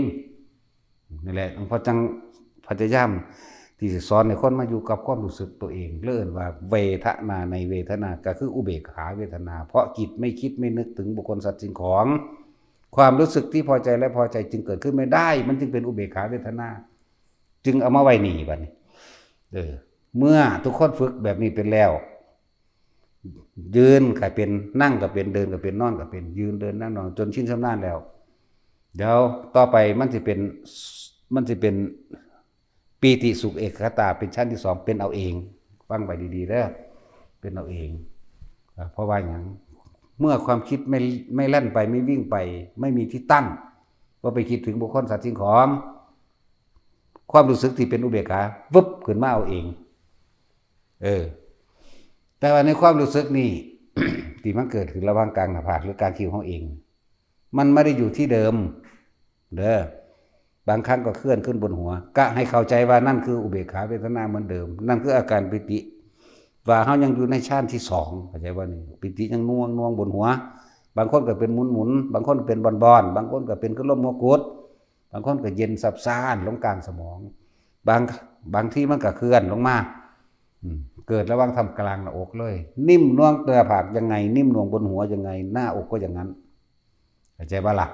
นี่แหละหลวงพ่อจังพยายามที่จะสอนให้คนมาอยู่กับความรู้สึกตัวเองเลิ่นว่าเวทนาในเวทนาก็คืออุเบกขาเวทนาเพราะจิตไม่คิดไม่นึกถึงบุคคลสัตว์สิ่งของความรู้สึกที่พอใจและพอใจจึงเกิดขึ้นไม่ได้มันจึงเป็นอุเบกขาเวทนาจึงเอามาไว้นี่บัดนี้เมื่อทุกคนฝึกแบบนี้เป็นแล้วยืนก็เป็นนั่งก็เป็นเดินก็เป็นนอนก็เป็นยืนเดินนั่งนอนจนชินชำนาญแล้วเดี๋ยวต่อไปมันสิเป็นปีติสุขเอกคตาเป็นชั้นที่2เป็นเอาเองฟังไปดีๆเด้อเป็นเอาเองเพราะว่าหยังเมื่อความคิดไม่แล่นไปไม่วิ่งไปไม่มีที่ตั้งว่าไปคิดถึงบุคคลสัตว์สิ่งของความรู้สึกที่เป็นอุเบกขาวึบขึ้นมาเอาเองแต่ว่าในความรู้สึกนี่ ที่มันเกิดขึ้นระหว่างกลางหน้าผากหรือกลางคิ้วของเอง มันไม่ได้อยู่ที่เดิมเด้อบางครั้งก็เคลื่อนขึ้นบนหัวก็ให้เข้าใจว่านั่นคืออุเบกขาเวทนาเหมือนเดิมนั่นคืออาการปิติว่าเฮายังอยู่ในฌานที่2เข้าใจว่านี่ปิติยังน่วงบนหัวบางคนก็เป็นหมุนบางคนเป็นบอนบางคนก็เป็นขึ้นลมหัวกุดบางคนก็เย็นซับซ่านลงกลางสมองบางที่มันก็เคลื่อนลงมาเกิดระหว่างทำกลางหน้าอกเลยนิ่มน่วงเตะผากยังไงนิ่มน่วงบนหัวยังไงหน้าอกก็อย่างนั้นเข้าใจบ่ล่ะ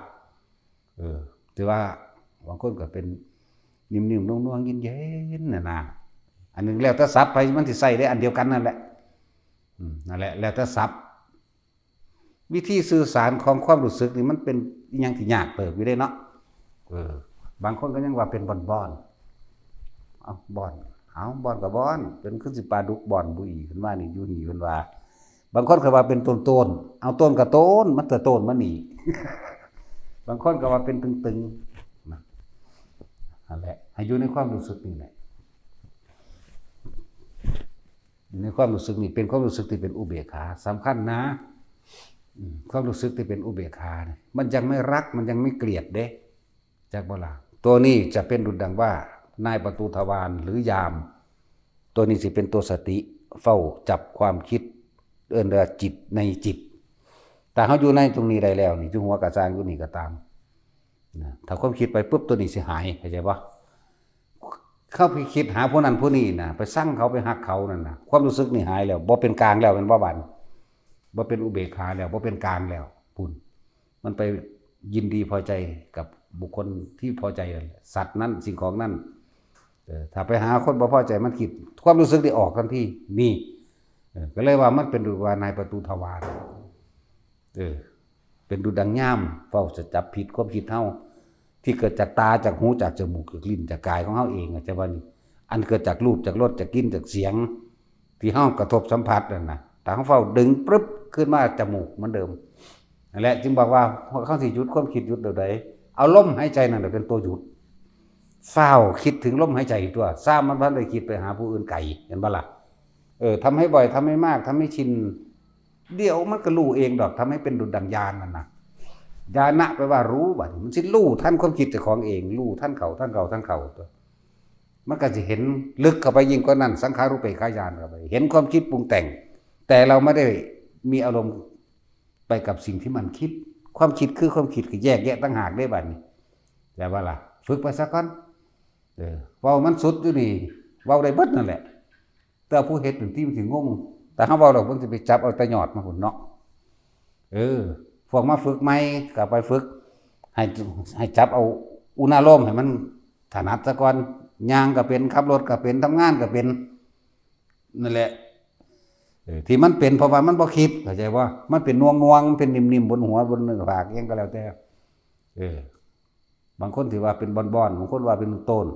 แต่ว่าบางคนก็เป็นนิ่มๆน่วงๆเย็นๆน่ะนะอันนึงแล้วแต่ศัพท์ไปมันสิใส่ได้อันเดียวกันนั่นแหละนั่นแหละแล้วแต่ศัพท์วิธีสื่อสารของความรู้สึกนี่มันเป็นอยังที่ยากเติบอยู่ได้เนาะบางคนก็ยังว่าเป็นบอนเอาบอนกับบอนเป็นขึ้นสิปลาดุกบอนบุอีขึ้นว่านี่อยู่นี่เพิ่นว่าบางคนก็ว่าเป็นต้นเอาต้นกับต้นมันต้นมันนี่ บางคนก็ว่าเป็นตึงๆนั่นแหละให้อยู่ในความรู้สึกนี่แหละในความรู้สึกนี่เป็นความรู้สึกที่เป็นอุเบกขาสำคัญนะความรู้สึกที่เป็นอุเบกขาเนี่ยมันยังไม่รักมันยังไม่เกลียดเด้จากโบราณตัวนี้จะเป็นดุจดังว่านายประตูทวารหรือยามตัวนี้สิเป็นตัวสติเฝ้าจับความคิดเอิ้นว่าจิตในจิตแต่เขาอยู่ในตรงนี้ได้แล้วนี่จุหัวกระซางอยู่นี่ก็ตามถ้าความคิดไปปุ๊บตัวนี้สิหายเข้าใจปะเข้าไปคิดหาผู้นั้นผู้นี้นะไปสั่งเขาไปหักเขานั่นนะความรู้สึกนี่หายแล้วบ่เป็นกลางแล้วเป็นบ่บันบ่เป็นอุเบกขาแล้วบ่เป็นกลางแล้วปุ่นมันไปยินดีพอใจกับบุคคลที่พอใจสัตว์นั้นสิ่งของนั้นถ้าไปหาคนบ่พอใจมันคิดความรู้สึกได้ออกทันทีนี่ก็เลยว่ามันเป็นดุจว่านายประตูทวารเป็นดุจดังย่ามเฝ้าจะจับผิดความคิดเฮาที่เกิดจากตาจากหูจากจมูกจากลิ้นจากกายของเฮาเองอาจจะว่านี่อันเกิดจากรูปจากรสจากกลิ่นจากเสียงที่เฮากระทบสัมผัสนั่นน่ะแต่เฮาเฝ้าดึงปึ๊บขึ้นมาจมูกเหมือนเดิมนั่นแหละจึงบอกว่าเขาสิหยุดความคิดหยุดเดี๋ยวใดเอาลมหายใจนั่นแหละเป็นตัวหยุดเฝ้าคิดถึงลมหายใจตัวซ้ำมันบ่ได้คิดไปหาผู้อื่นไกลเห็นบ่ล่ะทำให้บ่อยทำให้มากทำให้ชินเดี๋ยวมันก็รู้เองดอกทำให้เป็นดุจดังญาณนั่นน่ะญาณะแปลว่ารู้บัดมันสิรู้ท่านความคิดเจ้าของเองรู้ท่านเขาตัวมันก็จะเห็นลึกเข้าไปยิ่งกว่านั้นสังขารุปเปกายานเข้าไปเห็นความคิดปรุงแต่งแต่เราไม่ได้มีอารมณ์ไปกับสิ่งที่มันคิดความคิดคือความคิดคือแยกแยะต่างหากได้บัดนี้แต่ว่าล่ะฝึกไปซะก่อนเว้ามันสุดอยู่นี่เว้าได้เบิดนั่นแหละแต่ผู้เฮ็ดถึงที่มันสิงงแต่เฮาเว้าแล้วเพิ่นสิไปจับเอาแต่ยอดมาพุ่นเนาะพวกมาฝึกใหม่ก็ไปฝึกให้จับเอาอุณาโลมให้มันถนัดซะก่อนย่างก็เป็นขับรถก็เป็นทำงานก็เป็นนั่นแหละที่มันเป็นเพราะว่ามันบ่คิดเข้าใจว่ามันเป็นน่วงเป็นนิ่มๆบนหัวบนเนื้อผากยังก็แล้วแต่บางคนที่ว่าเป็นบอนบางคนว่าเป็นต้น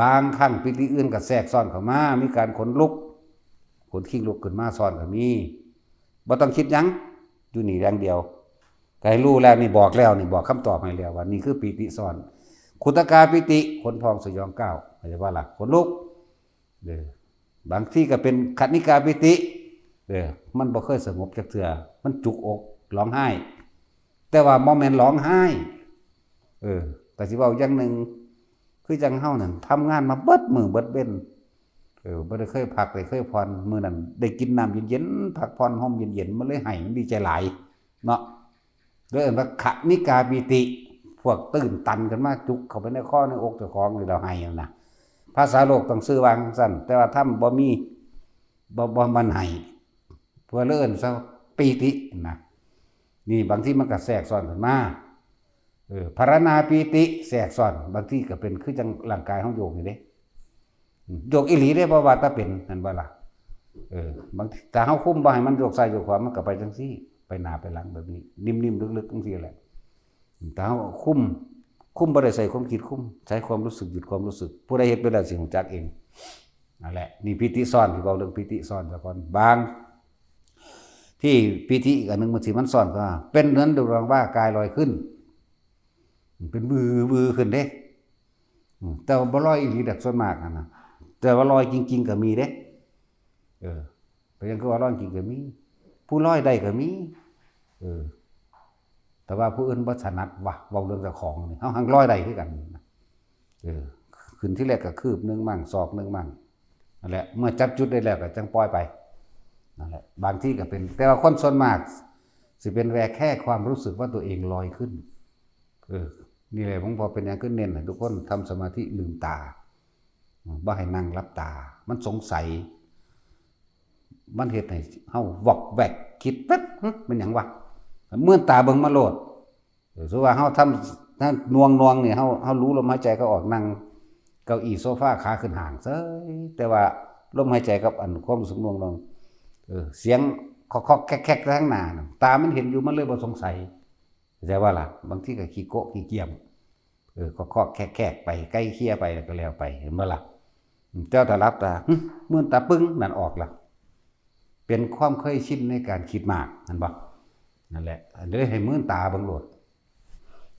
บางครั้งปิติอื่นก็แทรกซ้อนเข้ามามีการขนลุกขนขี้ลุกขึ้นมาซ้อนก็มีบ่ต้องคิดหยังอยู่นี่อย่างเดียวก็ให้รู้แล้วนี่บอกแล้วนี่บอกคำตอบให้แล้วว่านี่คือปิติซ้อนขุตกาปิติขนพองสยองก้าวเข้าใจว่าล่ะขนลุกบางที่ก็เป็นขันนิกาปิติมันบ่เคยสงบจักเทื่อมันจุกอกร้องไห้แต่ว่าบ่แม่นร้องไห้แต่สิเว้าอย่างนึงคือจังเฮานั่นทำงานมาเบิดมื้อเบิดเว้นบ่ได้เคยพักได้เคยผ่อนมื้อนั้นได้กินน้ำเย็นๆพักผ่อนห่มเย็นๆมันเลยให้มันดีใจหลายเนาะโดยว่าขนิกาปิติพวกตื่นตันกันมาจุกเข้าไปในคอในอกเจ้าของนี่เราให้นั่นน่ะภาษาโลกต้องซื้อวางซั่นแต่ว่าถ้าบ่มีบ่มันให้เพื่อเลิ่นซะปิตินะนี่บางทีมันก็แทรกซ้อนขึ้นมาภารณาปิติแทรกซ้อนบางทีก็เป็นคือจังร่างกายเฮาโยกนี่เด้โยกอีหลีเด้บ่ว่าถ้าเป็นนั่นบ่ล่ะบางถ้าเฮาคุมบ่ให้มันโยกซ้ายโยกขวามันก็ไปจังซี่ไปหน้าไปหลังแบบนี้นิ่มๆลึกๆจังซี่แหละถ้าเฮาคุมบ่ได้ใส่ความคิดคุมใช้ความรู้สึกหยุดความรู้สึกผู้ใดเฮ็ดไปแล้วสิรู้จักเองนั่นแหละนี่ปิติซ้อนที่เว้าเรื่องปิติซ้อนซะก่อนบางที่ปิติอีกอันนึงมันสิมันซ้อนก็เป็นเหมือนดูรองว่ากายลอยขึ้นเป็นบือขึ้นเด้แต่ว่าบ่ลอยอีหลีดอกส่วนมากนะแต่ว่าลอยจริงๆก็มีเด้แต่ยังคือว่าลอยจริงก็มีผู้ลอยได้ก็มี แต่ว่าผู้อื่นบ่ถนัดว่าเว้าเรื่องเจ้าของนี่เฮาหังร้อยได้คือกันขึ้นที่แรกก็คืบนึงมั่งศอกนึงมั่งนั่นแหละเมื่อจับจุดได้แล้วก็จังปล่อยไปนั่นแหละบางที่ก็เป็นแต่ว่าคนส่วนมากสิเป็นแค่ความรู้สึกว่าตัวเองลอยขึ้นนี่แหละผมพอเป็นอย่างขึ้นเน้นให้ทุกคนทำสมาธิลืมตาบ่ให้นั่งรับตามันสงสัยมันเฮ็ดให้เฮาวอกแวกคิดแป๊บเป็นหยังวะเมื่อตาเบิ่งมาโลดสมมุติว่าเฮาทำถ้านวงนี่เฮารู้ลมหายใจก็ออกนั่งเก้าอี้โซฟาขาขึ้นห่างเซ้ยแต่ว่าลมหายใจกับอันความรู้สึกนวงเสียงเคาะแคกๆข้างหน้าตามันเห็นอยู่มันเลยบ่สงสัยเข้าใจว่าล่ะบางทีก็ขี้โกะขี้เกียมเคาะแคกๆไปใกล้เคียไปก็แล้วไปเห็นบ่ล่ะเจ้าถ้ารับตาเมื่อตาปึ้งนั่นออกล่ะเป็นความเคยชินในการคิดมากนั่นบ่นั่นแหละเลยให้มื่นตาเบิ่งโลด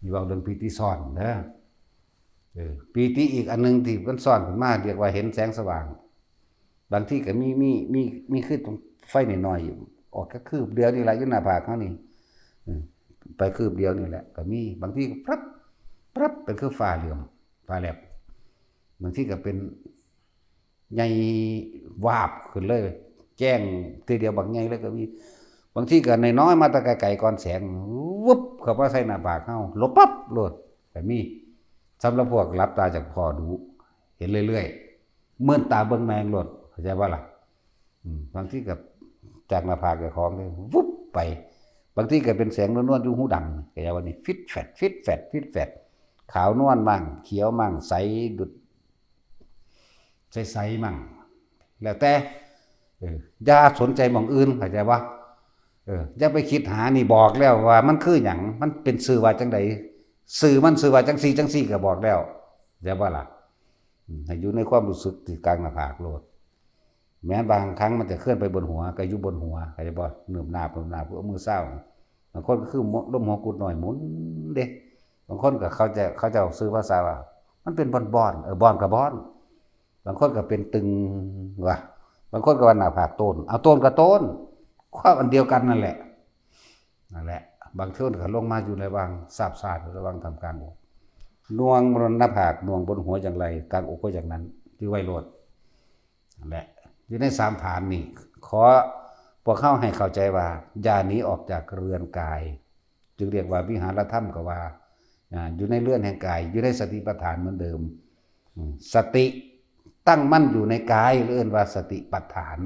อยู่เอาเรื่องปีติซ่อนเด้อปีติอีกอันนึงที่มันซ่อนขึ้นมาเรียกว่าเห็นแสงสว่างบางที่ก็มีคือตรงไฟน้อยๆอยู่ออกแค่คืบเดียวนี่แหละอยู่หน้าผากเฮานี่ไปคืบเดียวนี่แหละก็มีบางที่ก็ปั๊บเป็นคือฟ้าเหลืองฟ้าแลบบางที่ก็เป็นใหญ่วาบขึ้นเลยแจ้งทีเดียวบางใหญ่เลยก็มีบางที่ก็น้อยๆมาแตะไกลๆก่อนแสงวุบเข้ามาใส่หน้าผากเฮาลบปั๊บโลดก็มีสำหรับพวกหลับตาจากพอดูเห็นเรื่อยๆเมื่อตาเบิ่งแมงโลดเข้าใจว่าล่ะบางที่ก็จากหน้าผากเจ้าของเลยวุบไปบางที่ก็เป็นแสงนวลๆอยู่หูดังเข้าใจว่านี่ฟิตแฟดขาวนวลมั่งเขียวมั่งใสดุดใสๆมั่งแล้วแต่อย่าสนใจหม่องอื่นเข้าใจว่าอย่าไปคิดหานี่บอกแล้วว่ามันคือหยังมันเป็นสื่อว่าจังใดสื่อมันสื่อว่าจังซี่ก็บอกแล้วเข้าใจว่าล่ะให้อยู่ในความรู้สึกที่กลางหน้าผากโลดแม้บางครั้งมันจะเคลื่อนไปบนหัวก็อยู่บนหัวเข้าใจบ่เนิบนาบเอามือเศร้าบางคนก็คือลมหัวกุดหน่อยหมุนเด้บางคนก็เขาจะซื้อภาษาว่ามันเป็นบอนบอนกับบอนบางคนก็เป็นตึงว่ะบางคนก็ว่าหน้าผากโตนเอาโตนกับโตนความอันเดียวกันนั่นแหละบางเทื่อก็ลงมาอยู่ในวางสาบซาดระวังทำการอกนวงบนหน้าผากนวงบนหัวอย่างไรกลางอกก็อย่างนั้นที่ไว้โลดนั่นแหละอยู่ใน3ฐานนี่ขอพวกเขาให้เข้าใจว่าอย่าหนีออกจากเรือนกายจึงเรียกว่าวิหารธรรมก็ว่าอยู่ในเรือนแห่งกายอยู่ในสติปัฏฐานเหมือนเดิมสติตั้งมั่นอยู่ในกายเรียกว่าสติปัฏฐาน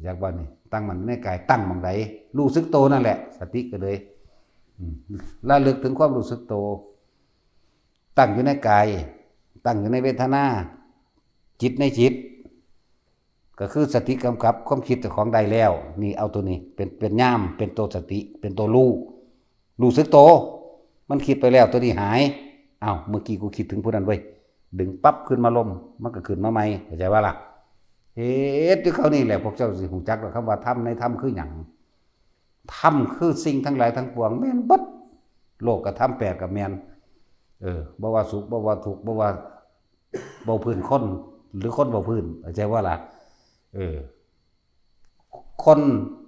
อยากว่านี่ตั้งมั่นในกายตั้งมั่งใดรู้สึกโตนั่นแหละสติก็เลยระลึกถึงความรู้สึกโตตั้งอยู่ในกายตั้งอยู่ในเวทนาจิตในจิตก็คือสติกำกับความคิดของใดแล้วนี่เอาตัวนี้เป็นย่ามเป็นตัวสติเป็นตัวรู้สึกโตมันคิดไปแล้วตัวนี้หายเมื่อกี้กูคิดถึงผู้นั้นเว้ยดึงปั๊บขึ้นมาลมมันก็ขึ้นมาใหม่เข้าใจว่าล่ะเฮ็ดที่เขานี่แหละพวกเจ้าสิฮู้จักว่าคำว่าธรรมในธรรมคือหยังธรรมคือสิ่งทั้งหลายทั้งปวงแม่นเบิดโลกกับธรรมแปดกับแม่นบ่ว่าสุขบ่ว่าทุกข์บ่ว่าบ่พื้นคนหรือคนบ่พื้นเข้าใจว่าล่ะคน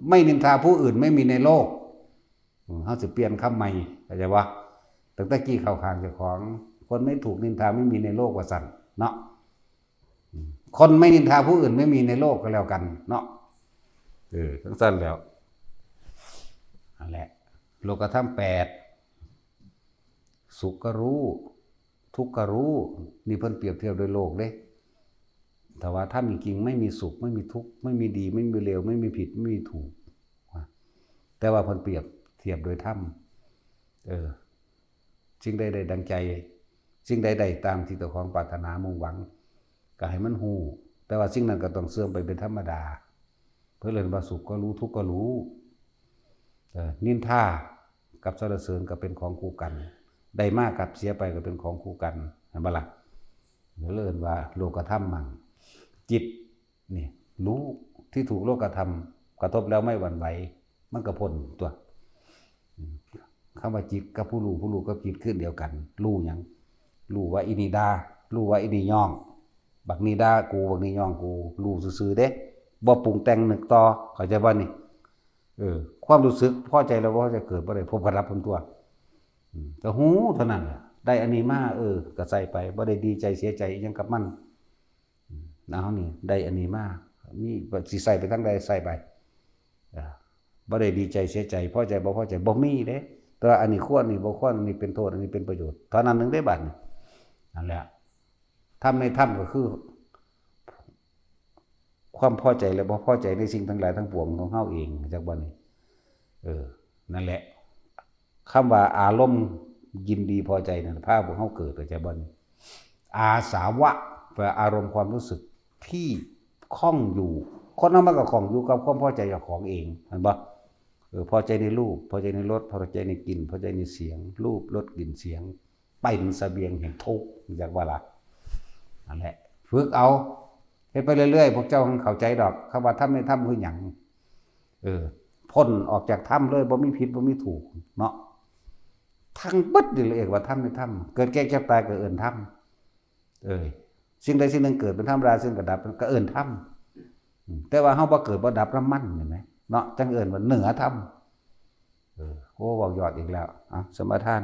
ไม่นินทาผู้อื่นไม่มีในโลกเฮาสิเปลี่ยนคำใหม่เข้าใจว่าตั้งแต่กี้เข้าข้างเจ้าของคนไม่ถูกนินทาไม่มีในโลกว่าสั่นเนาะคนไม่นินทาผู้อื่นไม่มีในโลกก็แล้วกันเนาะทั้งสั้นแล้วนั่นแหละโลกธรรม8สุขก็รู้ทุกข์ก็รู้นี่เพิ่นเปรียบเทียบโดยโลกเด้แต่ว่าถ้ามีจริงไม่มีสุขไม่มีทุกข์ไม่มีดีไม่มีเลวไม่มีผิดไม่มีถูกแต่ว่าเพิ่นเปรียบเทียบโดยธรรมสิ่งใดๆดังใจสิ่งใดๆตามที่ตัวของปรารถนามุ่งหวังก็ให้มันฮู้แต่ว่าสิ่งนั้นก็ต้องเสื่อมไปเป็นธรรมดาเพื่อเรียนว่าสุขก็รู้ทุกข์ก็รู้นินทากับสรรเสริญก็เป็นของคู่กันได้มากกับเสียไปก็เป็นของคู่กันเห็นบ่ล่ะเรียนว่าโลกธรรมมั่งจิตนี่รู้ที่ถูกโลกธรรมกระทบแล้วไม่หวั่นไหวมันก็พ้นตัวคำว่าจิตกับผู้รู้กับจิตขึ้นเดียวกันรู้หยังรู้ว่าอินิดารู้ว่าอินิย่องบักนี้ด่ากูบักนี้ย่องกูรู้ซื่อๆเด้บ่ปรุงแต่งนึกต่อเข้าใจบ่นี่ความรู้สึกพอใจแล้วบ่จะเกิดบ่ได้พบกับรับผลตัว ก็หูเท่านั้นแหละได้อันนี้มาก็ใส่ไปบ่ได้ดีใจเสียใจอิหยังกับมันเอานี่ได้อันนี้มามีสิใส่ไปทางใดใส่ไปบ่ได้ดีใจเสียใจพอใจบ่พอใจบ่มีเด้แต่ว่าอันนี้ควรนี่บ่ควรอันนี้เป็นโทษอันนี้เป็นประโยชน์เท่านั้นนึงได้บัดนี่นั่นแหละทำในธรรมก็คือความพอใจและบ่พอใจในสิ่งทั้งหลายทั้งปวงของเฮาเองจากบ่นี้นั่นแหละคำว่าอารมณ์ยินดีพอใจนั่นพาพวกเฮาเกิดจากบ่นี้อาสาวะแปลอารมณ์ความรู้สึกที่คล้องอยู่คนนั้นมันก็คล้องอยู่กับความพอใจของของเองเห็นบ่พอใจในรูปพอใจในรสพอใจในกลิ่นพอใจในเสียงรูปรสกลิ่นเสียงเป็นเสบียงแห่งทุกข์จากว่าล่ะนั่นแหละฝึกเอาเฮ็ดไปเรื่อยๆพวกเจ้าเข้าใจดอกคำว่าทำในธรรมคือหยังพ้นออกจากธรรมเลยบ่มีผิดบ่มีถูกเนาะทั้งเบิดนี่เรียกว่าธรรมในธรรมเกิดแก่เจ็บตายก็เอิ้นธรรมสิ่งใดสิ่งหนึ่งเกิดเป็นธรรมดาสิ่งก็ดับก็เอิ้นธรรมแต่ว่าเฮาบ่เกิดบ่ดับน้ำมันเห็นมั้ยเนาะจังเอิ้นว่าเหนือธรรมโอ้เว้ายอดอีกแล้วสมาทาน